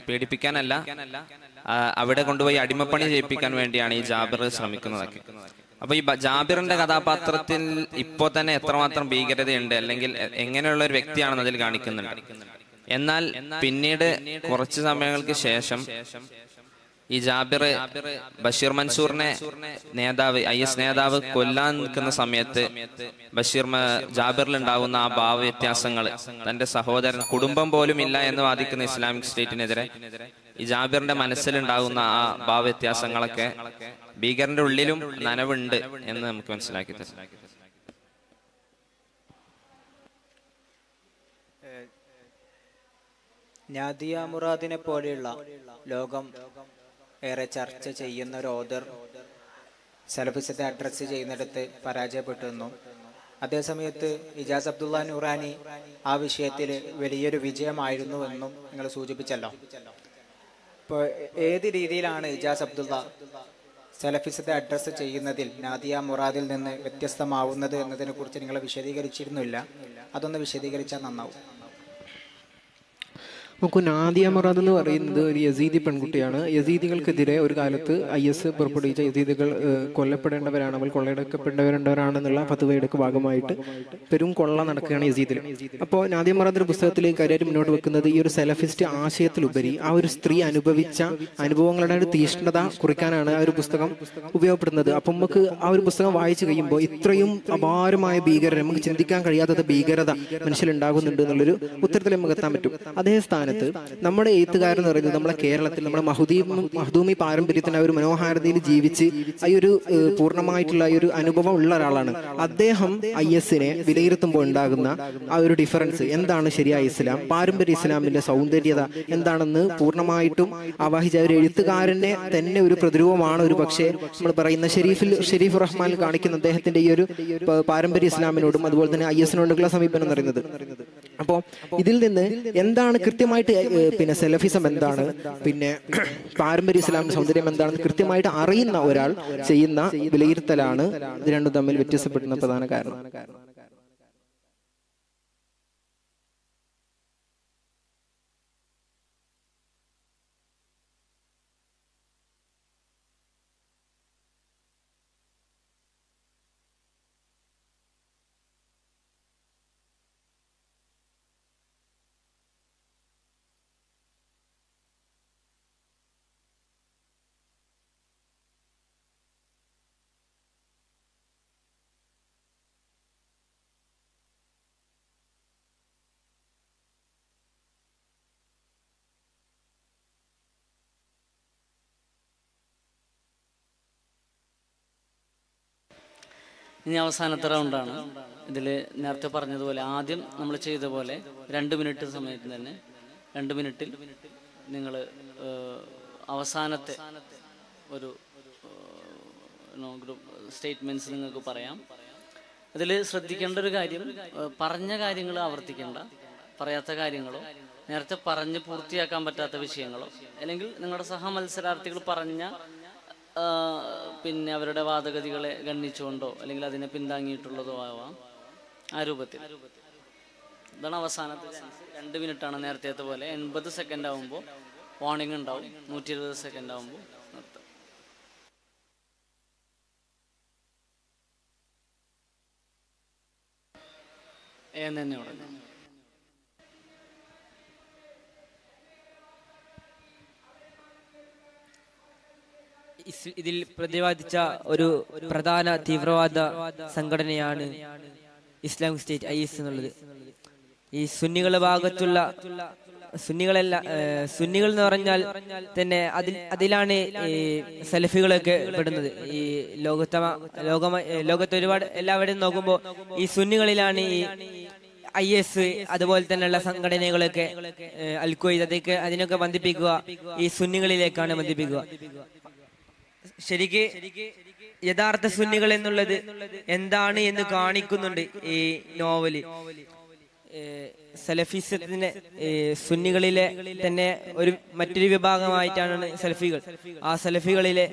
പീഡിപ്പിക്കാനല്ല അവിടെ കൊണ്ടുപോയി അടിമപ്പണി ചെയ്യിപ്പിക്കാൻ വേണ്ടിയാണ് ഈ ജാബിർ ശ്രമിക്കുന്നതൊക്കെ. അപ്പൊ ഈ ജാബിറിന്റെ കഥാപാത്രത്തിൽ ഇപ്പോ തന്നെ എത്രമാത്രം ഭീകരതയുണ്ട്, അല്ലെങ്കിൽ എങ്ങനെയുള്ള ഒരു വ്യക്തിയാണെന്ന് അതിൽ കാണിക്കുന്നുണ്ട്. എന്നാൽ പിന്നീട് കുറച്ച് സമയങ്ങൾക്ക് ശേഷം ഈ ജാബിർ ബഷീർ മൻസൂറിനെ IS നേതാവ് കൊല്ലാൻ നിൽക്കുന്ന സമയത്ത് ജാബിറിൽ ഉണ്ടാകുന്ന ആ ഭാവവ്യത്യാസങ്ങൾ, തന്റെ സഹോദരൻ കുടുംബം പോലും ഇല്ല എന്ന് വാദിക്കുന്ന ഇസ്ലാമിക് സ്റ്റേറ്റിനെതിരെ ഈ ജാബിറിന്റെ മനസ്സിലുണ്ടാകുന്ന ആ ഭാവവ്യത്യാസങ്ങളൊക്കെ ഭീകരന്റെ ഉള്ളിലും നനവുണ്ട് എന്ന് നമുക്ക് മനസ്സിലാക്കി തരും. നാദിയ മുറാദിനെ പോലെയുള്ള ലോകം ഏറെ ചർച്ച ചെയ്യുന്ന ഒരു ഓദർ സലഫിസത്തെ അഡ്രസ്സ് ചെയ്യുന്നിടത്ത് പരാജയപ്പെട്ടു എന്നും അതേസമയത്ത് ഇജാസ് അബ്ദുള്ള നൂറാനി ആ വിഷയത്തിൽ വലിയൊരു വിജയമായിരുന്നു എന്നും നിങ്ങൾ സൂചിപ്പിച്ചല്ലോ. ഇപ്പോൾ ഏത് രീതിയിലാണ് ഇജാസ് അബ്ദുള്ള സലഫിസത്തെ അഡ്രസ്സ് ചെയ്യുന്നതിൽ നാദിയ മുറാദിൽ നിന്ന് വ്യത്യസ്തമാവുന്നത് എന്നതിനെ കുറിച്ച് നിങ്ങൾ വിശദീകരിച്ചിരുന്നില്ല. അതൊന്ന് വിശദീകരിച്ചാൽ നന്നാവും. നോക്കൂ, നാദിയ മുറാദ് എന്ന് പറയുന്നത് ഒരു യസീദി പെൺകുട്ടിയാണ്. യസീദികൾക്കെതിരെ ഒരു കാലത്ത് IS പുറപ്പെടുവിച്ച യസീദികൾ കൊല്ലപ്പെടേണ്ടവരാണ്, അവൾ കൊള്ളയെടുക്കപ്പെടേണ്ടവരാണെന്നുള്ള ഫത്വയുടെ ഭാഗമായിട്ട് പെരും കൊള്ള നടക്കുകയാണ് യസീദിൽ. അപ്പോൾ നാദിയ മുറാദിന്റെ പുസ്തകത്തിൽ കാര്യമായിട്ട് മുന്നോട്ട് വെക്കുന്നത് ഈ ഒരു സെലഫിസ്റ്റ് ആശയത്തിലുപരി ആ ഒരു സ്ത്രീ അനുഭവിച്ച അനുഭവങ്ങളുടെ ഒരു തീഷ്ണത കുറിക്കാനാണ് ആ ഒരു പുസ്തകം ഉപയോഗപ്പെടുന്നത്. അപ്പം നമുക്ക് ആ ഒരു പുസ്തകം വായിച്ചു കഴിയുമ്പോൾ ഇത്രയും അപാരമായ ഭീകരത, നമുക്ക് ചിന്തിക്കാൻ കഴിയാത്ത ഭീകരത മനുഷ്യരുണ്ടാകുന്നുണ്ട് എന്നുള്ളൊരു ഉത്തരത്തിൽ നമുക്ക് എത്താൻ പറ്റും. അതേ സ്ഥാനത്ത് നമ്മുടെ എഴുത്തുകാരെന്ന് പറയുന്നത് നമ്മുടെ കേരളത്തിൽ നമ്മുടെ മഹ്ദൂമി പാരമ്പര്യത്തിന് ഒരു മനോഹാരിതയിൽ ജീവിച്ച് ഈ ഒരു പൂർണ്ണമായിട്ടുള്ള ഈ ഒരു അനുഭവം ഉള്ള ഒരാളാണ്. അദ്ദേഹം ISനെ വിലയിരുത്തുമ്പോൾ ഉണ്ടാകുന്ന ആ ഒരു ഡിഫറൻസ്, എന്താണ് ശരിയായ ഇസ്ലാം, പാരമ്പര്യ ഇസ്ലാമിന്റെ സൗന്ദര്യത എന്താണെന്ന് പൂർണ്ണമായിട്ടും ആവാഹിച്ച ഒരു എഴുത്തുകാരനെ തന്നെ ഒരു പ്രതിരൂപമാണ് ഒരു പക്ഷേ നമ്മൾ പറയുന്ന ഷെരീഫ് റഹ്മാൻ കാണിക്കുന്ന അദ്ദേഹത്തിന്റെ ഈ ഒരു പാരമ്പര്യ ഇസ്ലാമിനോടും അതുപോലെ തന്നെ ISനോടുള്ള സമീപനം എന്ന് പറയുന്നത്. അപ്പോൾ ഇതിൽ നിന്ന് എന്താണ് കൃത്യമായിട്ട് പിന്നെ സെലഫിസം എന്താണ്, പിന്നെ പാരമ്പര്യ ഇസ്ലാമിന്റെ സൗന്ദര്യം എന്താണെന്ന് കൃത്യമായിട്ട് അറിയുന്ന ഒരാൾ ചെയ്യുന്ന വിലയിരുത്തലാണ് ഇത് രണ്ടും തമ്മിൽ വ്യത്യാസപ്പെടുന്ന പ്രധാന കാരണം. ഇനി അവസാനത്തെ റൗണ്ടാണ്. ഇതിൽ നേരത്തെ പറഞ്ഞതുപോലെ ആദ്യം നമ്മൾ ചെയ്ത പോലെ 2 മിനിറ്റ് സമയത്ത് തന്നെ 2 മിനിറ്റിൽ നിങ്ങൾ അവസാനത്തെ ഒരു ഗ്രൂപ്പ് സ്റ്റേറ്റ്മെന്റ്സ് നിങ്ങൾക്ക് പറയാം. അതിൽ ശ്രദ്ധിക്കേണ്ട ഒരു കാര്യം, പറഞ്ഞ കാര്യങ്ങൾ ആവർത്തിക്കേണ്ട, പറയാത്ത കാര്യങ്ങളോ നേരത്തെ പറഞ്ഞ് പൂർത്തിയാക്കാൻ പറ്റാത്ത വിഷയങ്ങളോ അല്ലെങ്കിൽ നിങ്ങളുടെ സഹമത്സരാർത്ഥികൾ പറഞ്ഞ പിന്നെ അവരുടെ വാദഗതികളെ ഗണ്ണിച്ചുകൊണ്ടോ അല്ലെങ്കിൽ അതിനെ പിന്താങ്ങിയിട്ടുള്ളതോ ആവാം, ആ രൂപത്തിൽ. ഇതാണ് അവസാനത്തെ ചാൻസ്. 2 മിനിറ്റാണ് നേരത്തെ പോലെ. 80 സെക്കൻഡ് ആകുമ്പോൾ വാർണിംഗ് ഉണ്ടാവും. 120 സെക്കൻഡ് ആകുമ്പോൾ നിർത്താം. തന്നെ ഉടനെ ഇതിൽ പ്രതിപാദിച്ച ഒരു പ്രധാന തീവ്രവാദ സംഘടനയാണ് ഇസ്ലാമിക് സ്റ്റേറ്റ് IS എന്നുള്ളത്. ഈ സുന്നികളുടെ ഭാഗത്തുള്ള സുന്നികൾ എന്ന് പറഞ്ഞാൽ തന്നെ അതിലാണ് ഈ സലഫികളൊക്കെ പെടുന്നത്. ഈ ലോകത്ത് ഒരുപാട് എല്ലാവരും നോക്കുമ്പോൾ ഈ സുന്നികളിലാണ് ഈ IS അതുപോലെ തന്നെയുള്ള സംഘടനകളൊക്കെ അൽ-ഖ്വയ്ദ അതിനൊക്കെ ബന്ധിപ്പിക്കുക ഈ സുന്നികളിലേക്കാണ് ബന്ധിപ്പിക്കുക. ശരിക്ക് യഥാർത്ഥ സുന്നികൾ എന്നുള്ളത് എന്താണ് എന്ന് കാണിക്കുന്നുണ്ട് ഈ നോവല്. സലഫിസത്തിന് സുന്നികളിലെ തന്നെ മറ്റൊരു വിഭാഗമായിട്ടാണ് സലഫികൾ. ആ സലഫികളിലെ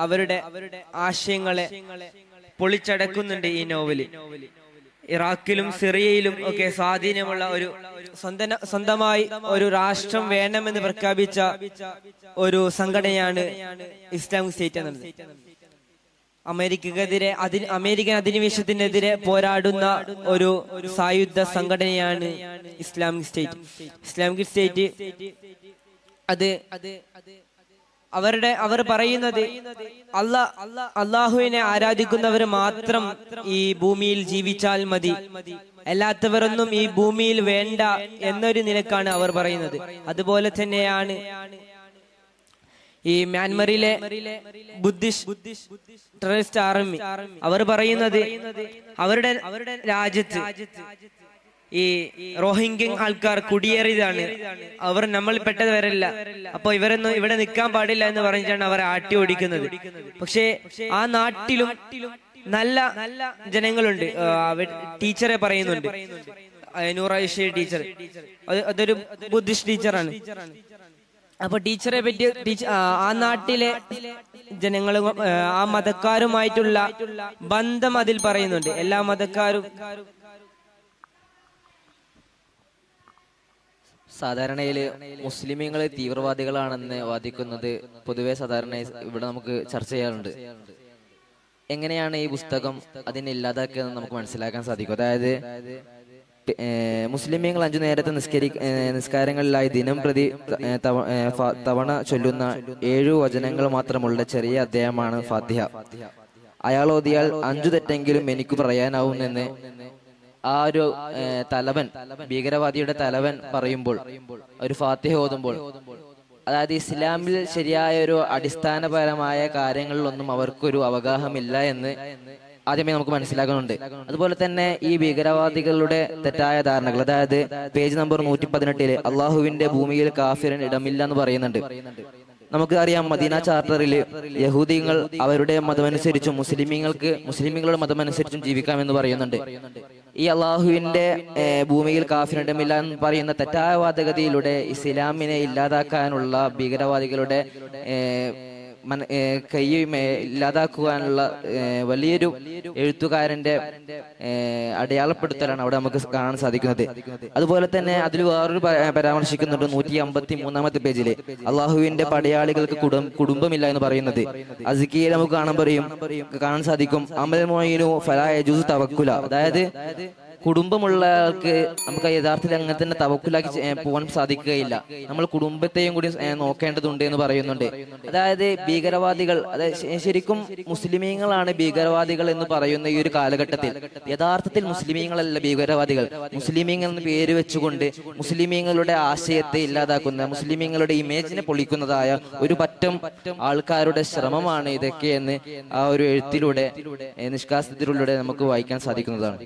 അവരുടെ ആശയങ്ങളെ പൊളിച്ചടക്കുന്നുണ്ട് ഈ നോവല്. ഇറാഖിലും സിറിയയിലും ഒക്കെ സ്വാധീനമുള്ള ഒരു സ്വന്തമായി ഒരു രാഷ്ട്രം വേണമെന്ന് പ്രഖ്യാപിച്ച ഒരു സംഘടനയാണ് ഇസ്ലാമിക് സ്റ്റേറ്റ് എന്നത്. അമേരിക്കക്കെതിരെ അമേരിക്കൻ അധിനിവേശത്തിനെതിരെ പോരാടുന്ന ഒരു സായുധ സംഘടനയാണ് ഇസ്ലാമിക് സ്റ്റേറ്റ്. ഇസ്ലാമിക് സ്റ്റേറ്റ് അവർ പറയുന്നത് അള്ളാഹുവിനെ ആരാധിക്കുന്നവർ മാത്രം ഈ ഭൂമിയിൽ ജീവിച്ചാൽ മതി, അല്ലാത്തവരൊന്നും ഈ ഭൂമിയിൽ വേണ്ട എന്നൊരു നിലക്കാണ് അവർ പറയുന്നത്. അതുപോലെ തന്നെയാണ് ഈ മ്യാൻമറിലെ ബുദ്ധിസ്റ്റ് ടെററിസ്റ്റ് ആർമി അവർ പറയുന്നത് അവരുടെ രാജ്യത്ത് ഈ റോഹിംഗ്യൻ ആൾക്കാർ കുടിയേറിയതാണ്, അവർ നമ്മൾ പെട്ടവരല്ല, അപ്പൊ ഇവരൊന്നും ഇവിടെ നിൽക്കാൻ പാടില്ല എന്ന് പറഞ്ഞിട്ടാണ് അവർ ആട്ടി ഓടിക്കുന്നത്. പക്ഷേ ആ നാട്ടിലും നല്ല ജനങ്ങളുണ്ട്. ടീച്ചറെ പറയുന്നുണ്ട്, നൂറൈഷ ടീച്ചർ, അതൊരു ബുദ്ധിസ്റ്റ് ടീച്ചറാണ്. അപ്പൊ ടീച്ചറെ പറ്റി ആ നാട്ടിലെ ജനങ്ങളും ആ മതക്കാരുമായിട്ടുള്ള ബന്ധം അതിൽ പറയുന്നുണ്ട്. എല്ലാ മതക്കാരും സാധാരണയിൽ മുസ്ലിമീങ്ങളെ തീവ്രവാദികളാണെന്ന് വാദിക്കുന്നത് പൊതുവെ സാധാരണ ഇവിടെ നമുക്ക് ചർച്ച ചെയ്യാറുണ്ട്. എങ്ങനെയാണ് ഈ പുസ്തകം അതിനെ ഇല്ലാതാക്കിയതെന്ന് നമുക്ക് മനസ്സിലാക്കാൻ സാധിക്കും. അതായത് മുസ്ലിമീങ്ങൾ 5 നേരത്തെ നിസ്കാരങ്ങളിലായി ദിനം പ്രതി തവണ ചൊല്ലുന്ന 7 വചനങ്ങൾ മാത്രമുള്ള ചെറിയ അധ്യായമാണ് ഫാത്തിഹ. അയാൾ ഓതിയാൽ 5 തെറ്റെങ്കിലും എനിക്ക് പറയാനാവുമെന്ന് ആ ഒരു തലവൻ, ഭീകരവാദിയുടെ തലവൻ പറയുമ്പോൾ, ഒരു ഫാത്തിഹ ഓതുമ്പോൾ, അതായത് ഇസ്ലാമിൽ ശരിയായ ഒരു അടിസ്ഥാനപരമായ കാര്യങ്ങളിലൊന്നും അവർക്കൊരു അവഗാഹമില്ല എന്ന് ആദ്യമേ നമുക്ക് മനസ്സിലാക്കുന്നുണ്ട്. അതുപോലെ തന്നെ ഈ ഭീകരവാദികളുടെ തെറ്റായ ധാരണകൾ, അതായത് പേജ് നമ്പർ 118 അള്ളാഹുവിന്റെ ഭൂമിയിൽ കാഫിറിന് ഇടമില്ല എന്ന് പറയുന്നുണ്ട്. നമുക്ക് അറിയാം, മദീന ചാർട്ടറിൽ യഹൂദികൾ അവരുടെ മതമനുസരിച്ചും മുസ്ലിമീങ്ങളുടെ മതമനുസരിച്ചും ജീവിക്കാമെന്ന് പറയുന്നുണ്ട്. ഈ അള്ളാഹുവിന്റെ ഭൂമിയിൽ കാഫിറിടമില്ല എന്ന് പറയുന്ന തെറ്റായ വാദഗതിയിലൂടെ ഇസ്ലാമിനെ ഇല്ലാതാക്കാനുള്ള ഭീകരവാദികളുടെ ഇല്ലാതാക്കുവാനുള്ള വലിയൊരു എഴുത്തുകാരന്റെ അടയാളപ്പെടുത്തലാണ് അവിടെ നമുക്ക് കാണാൻ സാധിക്കുന്നത്. അതുപോലെ തന്നെ അതിൽ വേറൊരു പരാമർശിക്കുന്നുണ്ട് 153 പേജില് അള്ളാഹുവിന്റെ പടയാളികൾക്ക് കുടുംബമില്ല എന്ന് പറയുന്നത്. അസ്കിയെ നമുക്ക് കാണാൻ സാധിക്കും അമൽ മൊയ്നു ഫലാ യജൂസു തവക്കുല, അതായത് കുടുംബമുള്ളവർക്ക് നമുക്ക് യഥാർത്ഥത്തിൽ അങ്ങനെ തന്നെ തവക്കുലാക്കി പോകാൻ സാധിക്കുകയില്ല. നമ്മൾ കുടുംബത്തെയും കൂടി നോക്കേണ്ടതുണ്ട് എന്ന് പറയുന്നുണ്ട്. അതായത് ഭീകരവാദികൾ, അതായത് ശരിക്കും മുസ്ലിമീങ്ങളാണ് ഭീകരവാദികൾ എന്ന് പറയുന്ന ഈ ഒരു കാലഘട്ടത്തിൽ യഥാർത്ഥത്തിൽ മുസ്ലിമീങ്ങളല്ല ഭീകരവാദികൾ. മുസ്ലിമീങ്ങൾ എന്ന് പേര് വെച്ചുകൊണ്ട് മുസ്ലിമീങ്ങളുടെ ആശയത്തെ ഇല്ലാതാക്കുന്ന, മുസ്ലിമീങ്ങളുടെ ഇമേജിനെ പൊളിക്കുന്നതായ ഒരു പറ്റം ആൾക്കാരുടെ ശ്രമമാണ് ഇതൊക്കെയെന്ന് ആ ഒരു എഴുത്തിലൂടെ, നിഷ്കാസത്തിലൂടെ നമുക്ക് വായിക്കാൻ സാധിക്കുന്നതാണ്.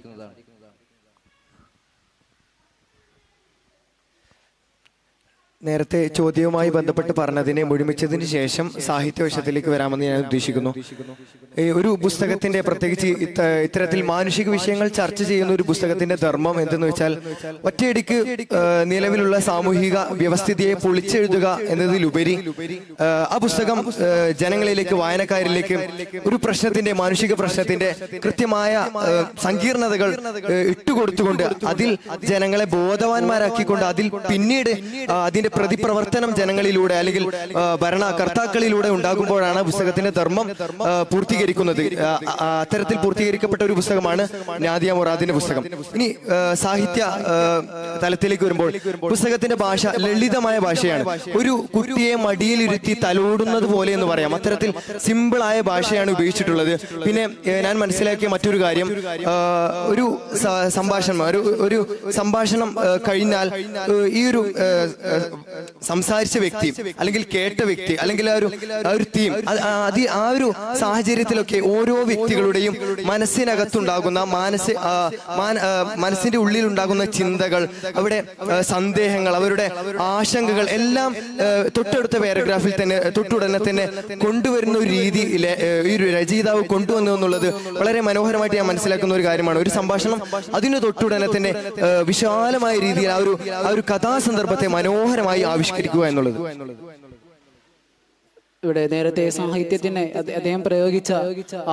നേരത്തെ ചോദ്യവുമായി ബന്ധപ്പെട്ട് പറഞ്ഞതിനെ മുഴുമിച്ചതിന് ശേഷം സാഹിത്യവശത്തിലേക്ക് വരാമെന്ന് ഞാൻ ഉദ്ദേശിക്കുന്നു. ഒരു പുസ്തകത്തിന്റെ, പ്രത്യേകിച്ച് ഇത്തരത്തിൽ മാനുഷിക വിഷയങ്ങൾ ചർച്ച ചെയ്യുന്ന ഒരു പുസ്തകത്തിന്റെ ധർമ്മം എന്തെന്ന് വെച്ചാൽ ഒറ്റയടിക്ക് നിലവിലുള്ള സാമൂഹിക വ്യവസ്ഥിതിയെ പൊളിച്ചെഴുതുക എന്നതിലുപരി ആ പുസ്തകം ജനങ്ങളിലേക്ക്, വായനക്കാരിലേക്ക് ഒരു പ്രശ്നത്തിന്റെ, മാനുഷിക പ്രശ്നത്തിന്റെ കൃത്യമായ സങ്കീർണതകൾ ഇട്ടുകൊടുത്തുകൊണ്ട് അതിൽ ജനങ്ങളെ ബോധവാന്മാരാക്കിക്കൊണ്ട് അതിൽ പിന്നീട് അതിന്റെ പ്രതിപ്രവർത്തനം ജനങ്ങളിലൂടെ അല്ലെങ്കിൽ ഭരണകർത്താക്കളിലൂടെ ഉണ്ടാകുമ്പോഴാണ് പുസ്തകത്തിന്റെ ധർമ്മം പൂർത്തീകരിക്കുന്നത്. അത്തരത്തിൽ പൂർത്തീകരിക്കപ്പെട്ട ഒരു പുസ്തകമാണ് നാദിയ മുറാദിന്റെ പുസ്തകം. ഇനി സാഹിത്യ തലത്തിലേക്ക് വരുമ്പോൾ പുസ്തകത്തിന്റെ ഭാഷ ലളിതമായ ഭാഷയാണ്. ഒരു കുട്ടിയെ മടിയിലിരുത്തി തലോടുന്നത് പോലെ എന്ന് പറയാം, അത്തരത്തിൽ സിമ്പിളായ ഭാഷയാണ് ഉപയോഗിച്ചിട്ടുള്ളത്. പിന്നെ ഞാൻ മനസ്സിലാക്കിയ മറ്റൊരു കാര്യം, ഒരു സംഭാഷണം കഴിഞ്ഞാൽ ഈ ഒരു സംസാരിച്ച വ്യക്തി അല്ലെങ്കിൽ കേട്ട വ്യക്തി അല്ലെങ്കിൽ ആ ഒരു തീം, ആ ഒരു സാഹചര്യത്തിലൊക്കെ ഓരോ വ്യക്തികളുടെയും മനസ്സിനകത്തുണ്ടാകുന്ന മനസ്സിന്റെ ഉള്ളിൽ ഉണ്ടാകുന്ന ചിന്തകൾ, അവിടെ സന്ദേഹങ്ങൾ, അവരുടെ ആശങ്കകൾ എല്ലാം തൊട്ടടുത്ത പാരഗ്രാഫിൽ തന്നെ തൊട്ടുടനെ തന്നെ കൊണ്ടുവരുന്ന ഒരു രീതി ഈ ഒരു രചയിതാവ് കൊണ്ടുവന്നു എന്നുള്ളത് വളരെ മനോഹരമായിട്ട് ഞാൻ മനസ്സിലാക്കുന്ന ഒരു കാര്യമാണ്. ഒരു സംഭാഷണം അതിന് തൊട്ടുടനെ തന്നെ വിശാലമായ രീതിയിൽ ആ ഒരു കഥാസന്ദർഭത്തെ മനോഹരമായി ആവിഷ്കരിക്കുക എന്നുള്ളത്. ഇവിടെ നേരത്തെ സാഹിത്യത്തിന് അദ്ദേഹം പ്രയോഗിച്ച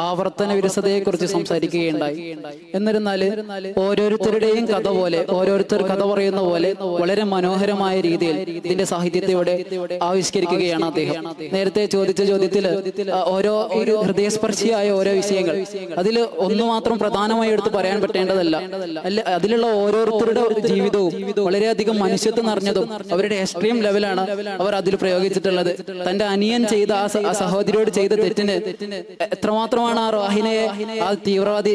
ആവർത്തന വിരസതയെക്കുറിച്ച് സംസാരിക്കുകയുണ്ടായി. എന്നിരുന്നാല് ഓരോരുത്തരുടെയും കഥ പോലെ, ഓരോരുത്തർ കഥ പറയുന്ന പോലെ വളരെ മനോഹരമായ രീതിയിൽ ഇതിന്റെ സാഹിത്യത്തെ ഇവിടെ ആവിഷ്കരിക്കുകയാണ് അദ്ദേഹം. നേരത്തെ ചോദിച്ച ചോദ്യത്തില് ഓരോ ഒരു ഹൃദയസ്പർശിയായ ഓരോ വിഷയങ്ങൾ, അതിൽ ഒന്നു മാത്രം പ്രധാനമായി എടുത്ത് പറയാൻ പറ്റേണ്ടതല്ല. അതിലുള്ള ഓരോരുത്തരുടെ ജീവിതവും വളരെയധികം മനുഷ്യത്വം നിറഞ്ഞതും അവരുടെ എക്സ്ട്രീം ലെവലാണ് അവർ അതിൽ പ്രയോഗിച്ചിട്ടുള്ളത്. തന്റെ അനിയൻ ചെയ്ത ആ സഹോദരിയോട് ചെയ്ത തെറ്റിന് എത്രമാത്രമാണ് ആ റാഹിനയെ ആ തീവ്രവാദി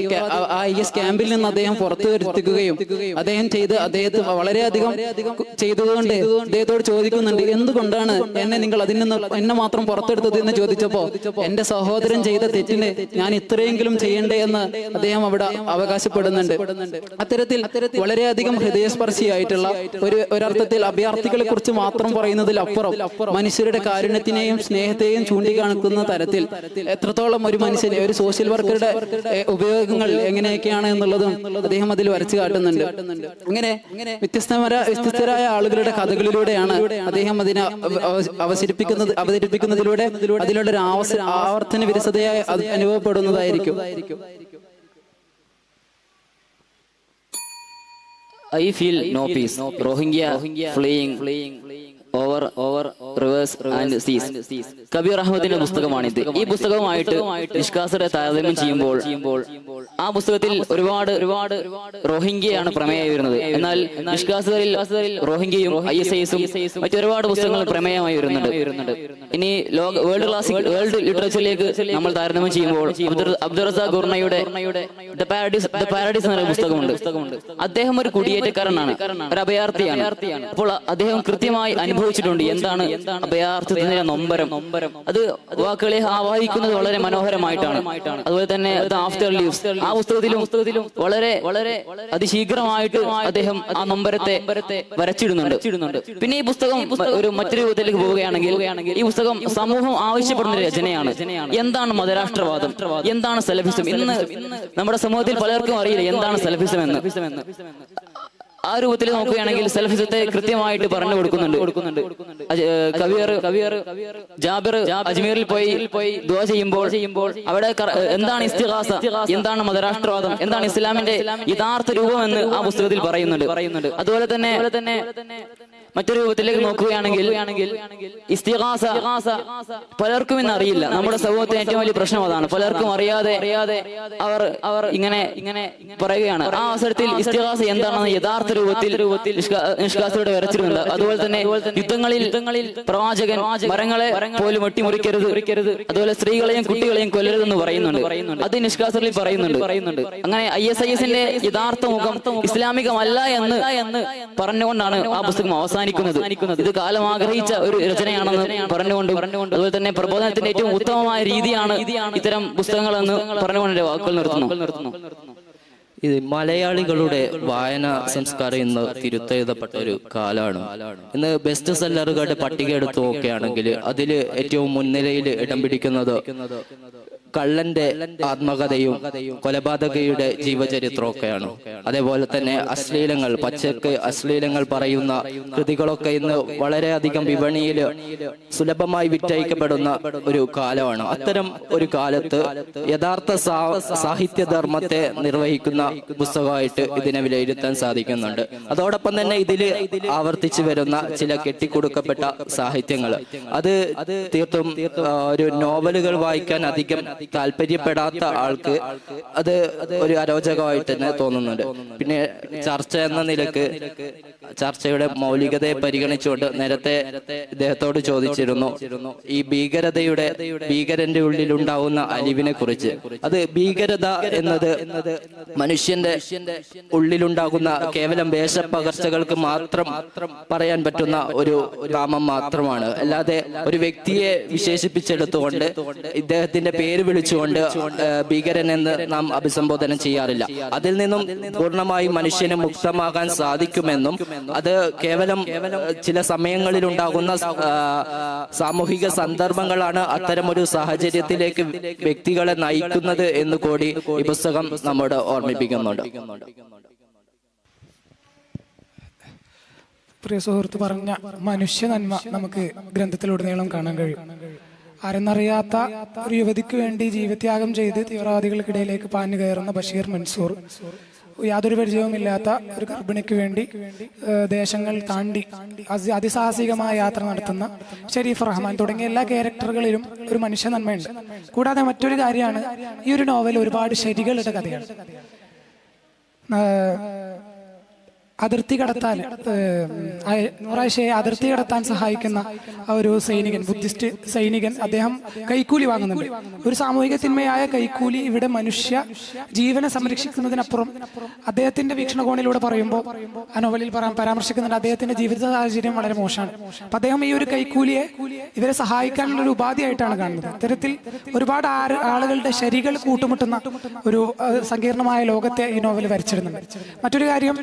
IS ക്യാമ്പിൽ നിന്ന് അദ്ദേഹം പുറത്തു വരുത്തിക്കുകയും അദ്ദേഹത്തെ വളരെയധികം ചെയ്തതുകൊണ്ട് അദ്ദേഹത്തോട് ചോദിക്കുന്നുണ്ട്, എന്തുകൊണ്ടാണ് നിങ്ങൾ അതിൽ നിന്ന് എന്നെ മാത്രം പുറത്തെടുത്തത് എന്ന് ചോദിച്ചപ്പോ എന്റെ സഹോദരൻ ചെയ്ത തെറ്റിന് ഞാൻ ഇത്രയെങ്കിലും ചെയ്യണ്ടേ എന്ന് അദ്ദേഹം അവിടെ അവകാശപ്പെടുന്നുണ്ട്. അത്തരത്തിൽ വളരെയധികം ഹൃദയസ്പർശിയായിട്ടുള്ള ഒരർത്ഥത്തിൽ അഭയാർത്ഥികളെ കുറിച്ച് മാത്രം പറയുന്നതിൽ അപ്പുറം മനുഷ്യരുടെ കാരുണ്യത്തിനെയും സ്നേഹ സ്നേഹത്തെയും ചൂണ്ടിക്കാണിക്കുന്ന തരത്തിൽ എത്രത്തോളം ഒരു മനുഷ്യന് ഒരു സോഷ്യൽ വർക്കറുടെ ഉപയോഗങ്ങൾ എങ്ങനെയൊക്കെയാണ് എന്നുള്ളതും അദ്ദേഹം അതിൽ വരച്ചു കാട്ടുന്നുണ്ട്. അങ്ങനെ വ്യത്യസ്തരായ ആളുകളുടെ കഥകളിലൂടെയാണ് അദ്ദേഹം അതിനെ അവതരിപ്പിക്കുന്നതിലൂടെ അതിലുള്ള ഒരു ആവർത്തന വിരസതയായി അനുഭവപ്പെടുന്നതായിരിക്കും. I feel no peace. Rohingya fleeing over rivers and seas. Kabir അഹമ്മദിന്റെ പുസ്തകമാണിത്. ഈ പുസ്തകവുമായിട്ട് നിഷ്കാസറെ താരതമ്യം ചെയ്യുമ്പോൾ ആ പുസ്തകത്തിൽ ഒരുപാട് റോഹിംഗ്യയാണ് പ്രമേയമായി വരുന്നത്. എന്നാൽ നിഷ്കാസറിൽ റോഹിംഗ്യയും ISISഉം മറ്റൊരുപാട് പുസ്തകങ്ങൾ പ്രമേയമായി വരുന്നുണ്ട്. ഇനി വേൾഡ് ലിറ്ററേച്ചറിലേക്ക് നമ്മൾ താരതമ്യം ചെയ്യുമ്പോൾ അബ്ദുൾ റസാഖ് ഗുർണയുടെ ദ പാരഡൈസ് എന്ന പുസ്തകമുണ്ട്. അദ്ദേഹം ഒരു കുടിയേറ്റക്കാരനാണ്, ഒരു അഭയാർത്ഥിയാണ്. അപ്പോൾ അദ്ദേഹം കൃത്യമായി അനുഭവിച്ചിട്ടുണ്ട് എന്താണ് അഭയാർത്ഥത്തിന്റെ നൊമ്പരം. അത് വാക്കുകളെ ആവാഹിക്കുന്നത് വളരെ മനോഹരമായിട്ടാണ്. അതുപോലെ തന്നെ ആഫ്റ്റർ ലീവ്സ് ആ പുസ്തകത്തിലും വളരെ അതിശീഘ്രമായിട്ട് അദ്ദേഹം ആ നൊമ്പരത്തെ വരച്ചിടുന്നുണ്ട്. പിന്നെ ഈ പുസ്തകം മറ്റൊരു രൂപത്തിലേക്ക് പോവുകയാണെങ്കിൽ ഈ പുസ്തകം സമൂഹം ആവശ്യപ്പെടുന്ന ഒരു രചനയാണ്. എന്താണ് മതരാഷ്ട്രവാദം, എന്താണ് സലഫിസം? ഇന്ന് നമ്മുടെ സമൂഹത്തിൽ പലർക്കും അറിയില്ല എന്താണ് സലഫിസം എന്ന്. ആ രൂപത്തിൽ നോക്കുകയാണെങ്കിൽ സലഫിസത്തെ കൃത്യമായിട്ട് പറഞ്ഞു കൊടുക്കുന്നുണ്ട്. കബീർ ജാബിർ അജ്മീറിൽ പോയി ദുആ ചെയ്യുമ്പോൾ അവിടെ എന്താണ് ഇസ്തിഗാസ, എന്താണ് മതരാഷ്ട്രവാദം, എന്താണ് ഇസ്ലാമിന്റെ യഥാർത്ഥ രൂപമെന്ന് ആ പുസ്തകത്തിൽ പറയുന്നുണ്ട്. അതുപോലെ തന്നെ മറ്റൊരു രൂപത്തിലേക്ക് നോക്കുകയാണെങ്കിൽ ഇസ്തിഗാസ പലർക്കും ഇന്ന് അറിയില്ല. നമ്മുടെ സമൂഹത്തിന് ഏറ്റവും വലിയ പ്രശ്നം അതാണ്. പലർക്കും അറിയാതെ അവർ ഇങ്ങനെ പറയുകയാണ്. ആ അവസരത്തിൽ ഇസ്തിഗാസ എന്താണെന്ന് യഥാർത്ഥ രൂപത്തിൽ നിഷ്കാസയോടെ വരച്ചിരുന്നുണ്ട്. അതുപോലെ തന്നെ യുദ്ധങ്ങളിൽ പ്രവാചകൻ മരങ്ങളെ പോലും വെട്ടിമുറിക്കരുത്, അതുപോലെ സ്ത്രീകളെയും കുട്ടികളെയും കൊല്ലരുതെന്ന് പറയുന്നുണ്ട്. അത് നിഷ്കാസറിൽ പറയുന്നുണ്ട്. അങ്ങനെ ISISന്റെ യഥാർത്ഥ മുഖം ഇസ്ലാമികമല്ല എന്ന് പറഞ്ഞുകൊണ്ടാണ് ആ പുസ്തകം അവസാനിക്കുന്നത്. ഇത് കാലം ആഗ്രഹിച്ച ഒരു രചനയാണെന്ന് പറഞ്ഞുകൊണ്ട് അതുപോലെ തന്നെ പ്രബോധനത്തിന്റെ ഏറ്റവും ഉത്തമമായ രീതിയാണ് ഇത്തരം പുസ്തകങ്ങളെന്ന് പറഞ്ഞുകൊണ്ട് വാക്കുകൾ നിർത്തുന്നു. ഇത് മലയാളികളുടെ വായനാ സംസ്കാരം ഇന്ന് തിരുത്തെഴുതപ്പെട്ട ഒരു കാലമാണ്. ഇന്ന് ബെസ്റ്റ് സെല്ലറുകളുടെ പട്ടിക എടുത്തു നോക്കുകയാണെങ്കിൽ അതിൽ ഏറ്റവും മുൻനിരയിൽ ഇടം പിടിക്കുന്നത് കള്ളന്റെ ആത്മകഥയും കൊലപാതകയുടെ ജീവചരിത്രമൊക്കെയാണ്. അതേപോലെ തന്നെ പച്ചക്ക് അശ്ലീലങ്ങൾ പറയുന്ന കൃതികളൊക്കെ ഇന്ന് വളരെയധികം വിപണിയിൽ സുലഭമായി വിറ്റഴിക്കപ്പെടുന്ന ഒരു കാലമാണ്. അത്തരം ഒരു കാലത്ത് യഥാർത്ഥ സാഹിത്യധർമ്മത്തെ നിർവഹിക്കുന്ന പുസ്തകമായിട്ട് ഇതിനെ വിലയിരുത്താൻ സാധിക്കുന്നുണ്ട്. അതോടൊപ്പം തന്നെ ഇതിൽ ആവർത്തിച്ചു വരുന്ന ചില കെട്ടിക്കൊടുക്കപ്പെട്ട സാഹിത്യങ്ങൾ അത് തീർത്തും ഒരു നോവലുകൾ വായിക്കാൻ അധികം താല്പര്യപ്പെടാത്ത ആൾക്ക് അത് ഒരു അരോചകമായിട്ട് തന്നെ തോന്നുന്നുണ്ട്. പിന്നെ ചർച്ച എന്ന നിലക്ക് ചർച്ചയുടെ മൗലികതയെ പരിഗണിച്ചുകൊണ്ട് നേരത്തെ ഇദ്ദേഹത്തോട് ചോദിച്ചിരുന്നു ഈ ഭീകരന്റെ ഉള്ളിലുണ്ടാവുന്ന അലിവിനെ കുറിച്ച്. അത് ഭീകരത എന്നത് മനുഷ്യന്റെ ഉള്ളിലുണ്ടാകുന്ന കേവലം വേഷപ്പകർച്ചകൾക്ക് മാത്രം പറയാൻ പറ്റുന്ന ഒരു നാമം മാത്രമാണ്. അല്ലാതെ ഒരു വ്യക്തിയെ വിശേഷിപ്പിച്ചെടുത്തുകൊണ്ട് ഇദ്ദേഹത്തിന്റെ പേര് വിളിച്ചുകൊണ്ട് ഭീകരൻ എന്ന് നാം അഭിസംബോധന ചെയ്യാറില്ല. അതിൽ നിന്നും പൂർണ്ണമായും മനുഷ്യന് മുക്തമാകാൻ സാധിക്കുമെന്നും അത് കേവലം ചില സമയങ്ങളിൽ ഉണ്ടാകുന്ന സാമൂഹിക സന്ദർഭങ്ങളാണ് അത്തരമൊരു സാഹചര്യത്തിലേക്ക് വ്യക്തികളെ നയിക്കുന്നത് എന്ന് കൂടി ഈ പുസ്തകം നമ്മോട് ഓർമ്മിപ്പിക്കുന്നുണ്ട്. പ്രിയ സുഹൃത്ത് പറഞ്ഞ മനുഷ്യ നന്മ നമുക്ക് ഗ്രന്ഥത്തിലുടനീളം കാണാൻ കഴിയും. ആരെന്നറിയാത്ത ഒരു യുവതിക്ക് വേണ്ടി ജീവത്യാഗം ചെയ്ത് തീവ്രവാദികൾക്കിടയിലേക്ക് പാഞ്ഞു കയറുന്ന ബഷീർ മൻസൂർ, യാതൊരു പരിചയവുമില്ലാത്ത ഒരു ഗർഭിണിക്ക് വേണ്ടി ദേശങ്ങൾ താണ്ടി അതിസാഹസികമായ യാത്ര നടത്തുന്ന ഷരീഫ് റഹ്മാൻ തുടങ്ങിയ എല്ലാ ക്യാരക്ടറുകളിലും ഒരു മനുഷ്യ നന്മയുണ്ട്. കൂടാതെ മറ്റൊരു കാര്യമാണ്, ഈ ഒരു നോവൽ ഒരുപാട് ശരികളുടെ കഥയാണ്. അതിർത്തി കടത്താൻ നൂറാഴ്ചയെ അതിർത്തി കടത്താൻ സഹായിക്കുന്ന ഒരു സൈനികൻ, ബുദ്ധിസ്റ്റ് സൈനികൻ, അദ്ദേഹം കൈക്കൂലി വാങ്ങുന്നുണ്ട്. ഒരു സാമൂഹിക തിന്മയായ കൈക്കൂലി ഇവിടെ മനുഷ്യ ജീവനെ സംരക്ഷിക്കുന്നതിനപ്പുറം അദ്ദേഹത്തിന്റെ വീക്ഷണകോണിലൂടെ പറയുമ്പോൾ ആ നോവലിൽ പരാമർശിക്കുന്നുണ്ട് അദ്ദേഹത്തിന്റെ ജീവിത സാഹചര്യം വളരെ മോശമാണ്. അപ്പൊ അദ്ദേഹം ഈ ഒരു കൈക്കൂലിയെ ഇവരെ സഹായിക്കാനുള്ള ഒരു ഉപാധിയായിട്ടാണ് കാണുന്നത്. ഇത്തരത്തിൽ ഒരുപാട് ആളുകളുടെ ശരികൾ കൂട്ടുമുട്ടുന്ന ഒരു സങ്കീർണമായ ലോകത്തെ ഈ നോവൽ വരച്ചിടുന്നുണ്ട്. മറ്റൊരു കാര്യം,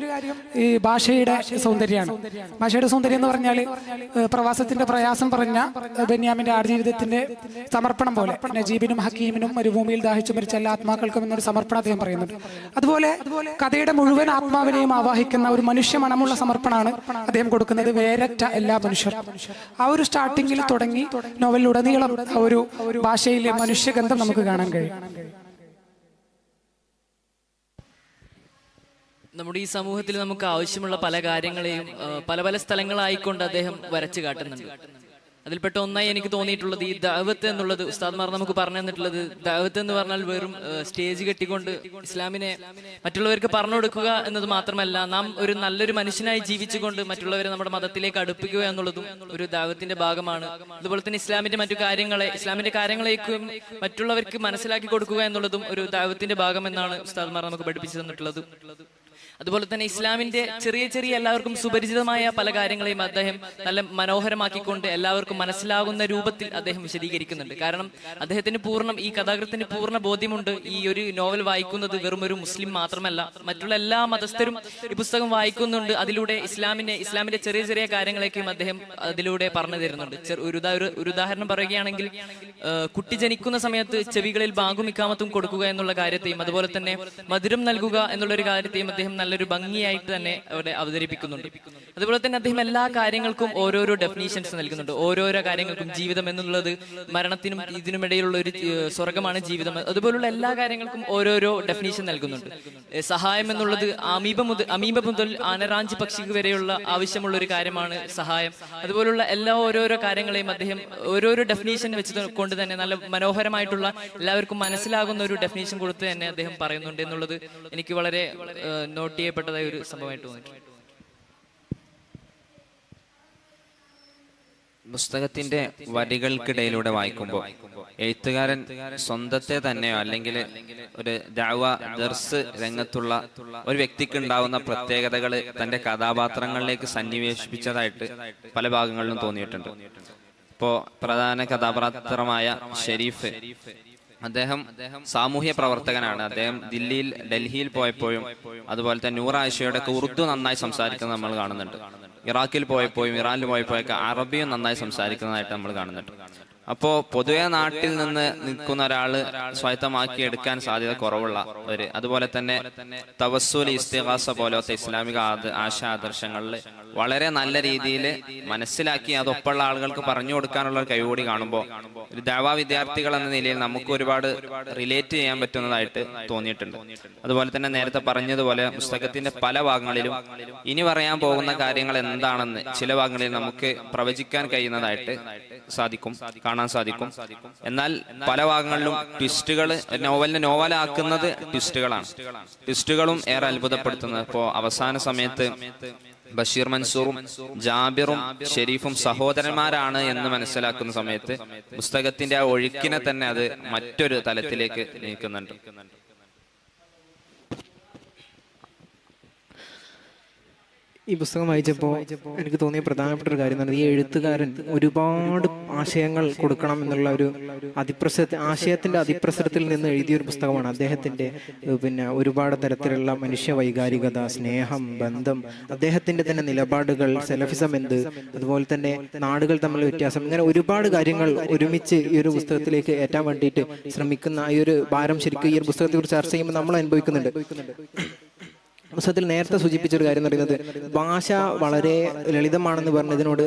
ഈ ഈ ഭാഷയുടെ സൗന്ദര്യമാണ്. ഭാഷയുടെ സൗന്ദര്യം എന്ന് പറഞ്ഞാൽ പ്രവാസത്തിന്റെ പ്രയാസം പറഞ്ഞ ബെന്യാമിന്റെ ആടുജീവിതത്തിന്റെ സമർപ്പണം പോലെ നജീബിനും ഹക്കീമിനും മരുഭൂമിയിൽ ദാഹിച്ചു മരിച്ച എല്ലാ ആത്മാക്കൾക്കും എന്നൊരു സമർപ്പണം അദ്ദേഹം പറയുന്നുണ്ട്. അതുപോലെ കഥയുടെ മുഴുവൻ ആത്മാവിനെയും ആവാഹിക്കുന്ന ഒരു മനുഷ്യ മണമുള്ള സമർപ്പണമാണ് അദ്ദേഹം കൊടുക്കുന്നത്. വേരറ്റ എല്ലാ മനുഷ്യർ. ആ ഒരു സ്റ്റാർട്ടിങ്ങിൽ തുടങ്ങി നോവലിലുടനീളം ആ ഒരു ഭാഷയിലെ മനുഷ്യഗന്ധം നമുക്ക് കാണാൻ കഴിയും. നമ്മുടെ ഈ സമൂഹത്തിൽ നമുക്ക് ആവശ്യമുള്ള പല കാര്യങ്ങളെയും പല പല സ്ഥലങ്ങളായിക്കൊണ്ട് അദ്ദേഹം വരച്ചു കാട്ടുന്നുണ്ട്. അതിൽപ്പെട്ട ഒന്നായി എനിക്ക് തോന്നിയിട്ടുള്ളത് ഈ ദഅവത്ത് എന്നുള്ളത്. ഉസ്താദ്മാർ നമുക്ക് പറഞ്ഞു തന്നിട്ടുള്ളത് ദഅവത്ത് എന്ന് പറഞ്ഞാൽ വെറും സ്റ്റേജ് കെട്ടിക്കൊണ്ട് ഇസ്ലാമിനെ മറ്റുള്ളവർക്ക് പറഞ്ഞു കൊടുക്കുക എന്നത് മാത്രമല്ല, നാം ഒരു നല്ലൊരു മനുഷ്യനായി ജീവിച്ചുകൊണ്ട് മറ്റുള്ളവരെ നമ്മുടെ മതത്തിലേക്ക് അടുപ്പിക്കുക എന്നുള്ളതും ഒരു ദഅവത്തിന്റെ ഭാഗമാണ്. അതുപോലെ തന്നെ ഇസ്ലാമിന്റെ കാര്യങ്ങളേക്കും മറ്റുള്ളവർക്ക് മനസ്സിലാക്കി കൊടുക്കുക എന്നുള്ളതും ഒരു ദഅവത്തിന്റെ ഭാഗമെന്നാണ് ഉസ്താദ്മാർ നമുക്ക് പഠിപ്പിച്ചു തന്നിട്ടുള്ളത്. അതുപോലെ തന്നെ ഇസ്ലാമിന്റെ ചെറിയ ചെറിയ എല്ലാവർക്കും സുപരിചിതമായ പല കാര്യങ്ങളെയും അദ്ദേഹം നല്ല മനോഹരമാക്കിക്കൊണ്ട് എല്ലാവർക്കും മനസ്സിലാകുന്ന രൂപത്തിൽ അദ്ദേഹം വിശദീകരിക്കുന്നുണ്ട്. കാരണം അദ്ദേഹത്തിന് ഈ കഥാകൃത്തിന് പൂർണ്ണ ബോധ്യമുണ്ട്, ഈ ഒരു നോവൽ വായിക്കുന്നത് വെറും ഒരു മുസ്ലിം മാത്രമല്ല, മറ്റുള്ള എല്ലാ മതസ്ഥരും ഈ പുസ്തകം വായിക്കുന്നുണ്ട്. അതിലൂടെ ഇസ്ലാമിന്റെ ചെറിയ ചെറിയ കാര്യങ്ങളേക്കും അദ്ദേഹം അതിലൂടെ പറഞ്ഞു തരുന്നുണ്ട്. ഒരു ഉദാഹരണം പറയുകയാണെങ്കിൽ, കുട്ടി ജനിക്കുന്ന സമയത്ത് ചെവികളിൽ ബാങ്കും ഇക്കാമത്തും കൊടുക്കുക എന്നുള്ള കാര്യത്തെയും അതുപോലെ തന്നെ മധുരം നൽകുക എന്നുള്ളൊരു കാര്യത്തെയും അദ്ദേഹം നല്ലൊരു ഭംഗിയായിട്ട് തന്നെ അവിടെ അവതരിപ്പിക്കുന്നുണ്ട്. അതുപോലെ തന്നെ അദ്ദേഹം എല്ലാ കാര്യങ്ങൾക്കും ഓരോരോ ഡെഫിനീഷൻസ് നൽകുന്നുണ്ട്. ഓരോരോ കാര്യങ്ങൾക്കും ജീവിതം എന്നുള്ളത് മരണത്തിനും ഇതിനുമിടയിലുള്ള ഒരു സ്വർഗമാണ് ജീവിതം. അതുപോലുള്ള എല്ലാ കാര്യങ്ങൾക്കും ഓരോരോ ഡെഫിനീഷൻ നൽകുന്നുണ്ട്. സഹായം എന്നുള്ളത് അമീബ മുതൽ ആനറാഞ്ചി പക്ഷിക്ക് വരെയുള്ള ആവശ്യമുള്ള ഒരു കാര്യമാണ് സഹായം. അതുപോലുള്ള എല്ലാ ഓരോരോ കാര്യങ്ങളെയും അദ്ദേഹം ഓരോരോ ഡെഫിനീഷൻ വെച്ച് കൊണ്ട് തന്നെ നല്ല മനോഹരമായിട്ടുള്ള എല്ലാവർക്കും മനസ്സിലാകുന്ന ഒരു ഡെഫിനീഷൻ കൊടുത്ത് തന്നെ അദ്ദേഹം പറയുന്നുണ്ട് എന്നുള്ളത് എനിക്ക് വളരെ നോട്ട് ചെയ്യപ്പെട്ടതായ ഒരു സംഭവമായിട്ട് തോന്നിയിട്ടുണ്ട്. പുസ്തകത്തിന്റെ വരികൾക്കിടയിലൂടെ വായിക്കുമ്പോൾ എഴുത്തുകാരൻ സ്വന്തത്തെ തന്നെയോ അല്ലെങ്കിൽ ഒരു ദഅവ ദർസ് രംഗത്തുള്ള ഒരു വ്യക്തിക്ക് ഉണ്ടാവുന്ന പ്രത്യേകതകൾ തന്റെ കഥാപാത്രങ്ങളിലേക്ക് സന്നിവേശിപ്പിച്ചതായിട്ട് പല ഭാഗങ്ങളിലും തോന്നിയിട്ടുണ്ട്. ഇപ്പോ പ്രധാന കഥാപാത്രമായ ഷെരീഫ്, അദ്ദേഹം സാമൂഹ്യ പ്രവർത്തകനാണ്. അദ്ദേഹം ഡൽഹിയിൽ പോയപ്പോഴും അതുപോലെ തന്നെ നൂർ ആയിഷയുടെ ഉറുദു നന്നായി സംസാരിക്കുന്നത് നമ്മൾ കാണുന്നുണ്ട്. ഇറാഖിൽ പോയപ്പോഴും ഇറാനിൽ പോയപ്പോഴൊക്കെ അറബിയും നന്നായി സംസാരിക്കുന്നതായിട്ട് നമ്മൾ കാണുന്നുണ്ട്. അപ്പോ പൊതുവെ നാട്ടിൽ നിന്ന് നിൽക്കുന്ന ഒരാള് സ്വായത്തമാക്കി എടുക്കാൻ സാധ്യത കുറവുള്ള അതുപോലെ തന്നെ തവസ്സുൽ, ഇസ്തിഗാസ പോലത്തെ ഇസ്ലാമിക ആശയാദർശങ്ങളിൽ വളരെ നല്ല രീതിയിൽ മനസ്സിലാക്കി അതൊപ്പമുള്ള ആളുകൾക്ക് പറഞ്ഞു കൊടുക്കാനുള്ള ഒരു കഴിവുകൂടി കാണുമ്പോൾ ഒരു ദഅവ വിദ്യാർത്ഥികൾ എന്ന നിലയിൽ നമുക്ക് ഒരുപാട് റിലേറ്റ് ചെയ്യാൻ പറ്റുന്നതായിട്ട് തോന്നിയിട്ടുണ്ട്. അതുപോലെ തന്നെ നേരത്തെ പറഞ്ഞതുപോലെ പുസ്തകത്തിന്റെ പല ഭാഗങ്ങളിലും ഇനി പറയാൻ പോകുന്ന കാര്യങ്ങൾ എന്താണെന്ന് ചില ഭാഗങ്ങളിൽ നമുക്ക് പ്രവചിക്കാൻ കഴിയുന്നതായിട്ട് കാണാൻ സാധിക്കും. എന്നാൽ പല ഭാഗങ്ങളിലും ട്വിസ്റ്റുകൾ, നോവലാക്കുന്നത് ട്വിസ്റ്റുകളാണ്. ട്വിസ്റ്റുകളും ഏറെ അത്ഭുതപ്പെടുത്തുന്നത്. ഇപ്പോ അവസാന സമയത്ത് ബഷീർ മൻസൂറും ജാബിറും ഷെരീഫും സഹോദരന്മാരാണ് എന്ന് മനസ്സിലാക്കുന്ന സമയത്ത് പുസ്തകത്തിന്റെ ആ ഒഴുക്കിനെ തന്നെ അത് മറ്റൊരു തലത്തിലേക്ക് നീക്കുന്നുണ്ട്. ഈ പുസ്തകം വായിച്ചപ്പോൾ എനിക്ക് തോന്നിയ പ്രധാനപ്പെട്ട ഒരു കാര്യം എന്ന് പറഞ്ഞാൽ ഈ എഴുത്തുകാരൻ ഒരുപാട് ആശയങ്ങൾ കൊടുക്കണം എന്നുള്ള ഒരു ആശയത്തിന്റെ അതിപ്രസരത്തിൽ നിന്ന് എഴുതിയൊരു പുസ്തകമാണ്. അദ്ദേഹത്തിന്റെ ഒരുപാട് തരത്തിലുള്ള മനുഷ്യ വൈകാരികത, സ്നേഹം, ബന്ധം, അദ്ദേഹത്തിന്റെ തന്നെ നിലപാടുകൾ, സെലഫിസം എന്ത്, അതുപോലെ തന്നെ നാടുകൾ തമ്മിലുള്ള വ്യത്യാസം, ഇങ്ങനെ ഒരുപാട് കാര്യങ്ങൾ ഒരുമിച്ച് ഈ ഒരു പുസ്തകത്തിലേക്ക് ഏറ്റാൻ വേണ്ടിയിട്ട് ശ്രമിക്കുന്ന ഈ ഒരു ഭാരം ശരിക്കും ഈ ഒരു പുസ്തകത്തെ കുറിച്ച് ചർച്ച ചെയ്യുമ്പോൾ നമ്മൾ അനുഭവിക്കുന്നുണ്ട്. പുസ്തകത്തിൽ നേരത്തെ സൂചിപ്പിച്ചൊരു കാര്യം എന്ന് പറയുന്നത് ഭാഷ വളരെ ലളിതമാണെന്ന് പറഞ്ഞതിനോട്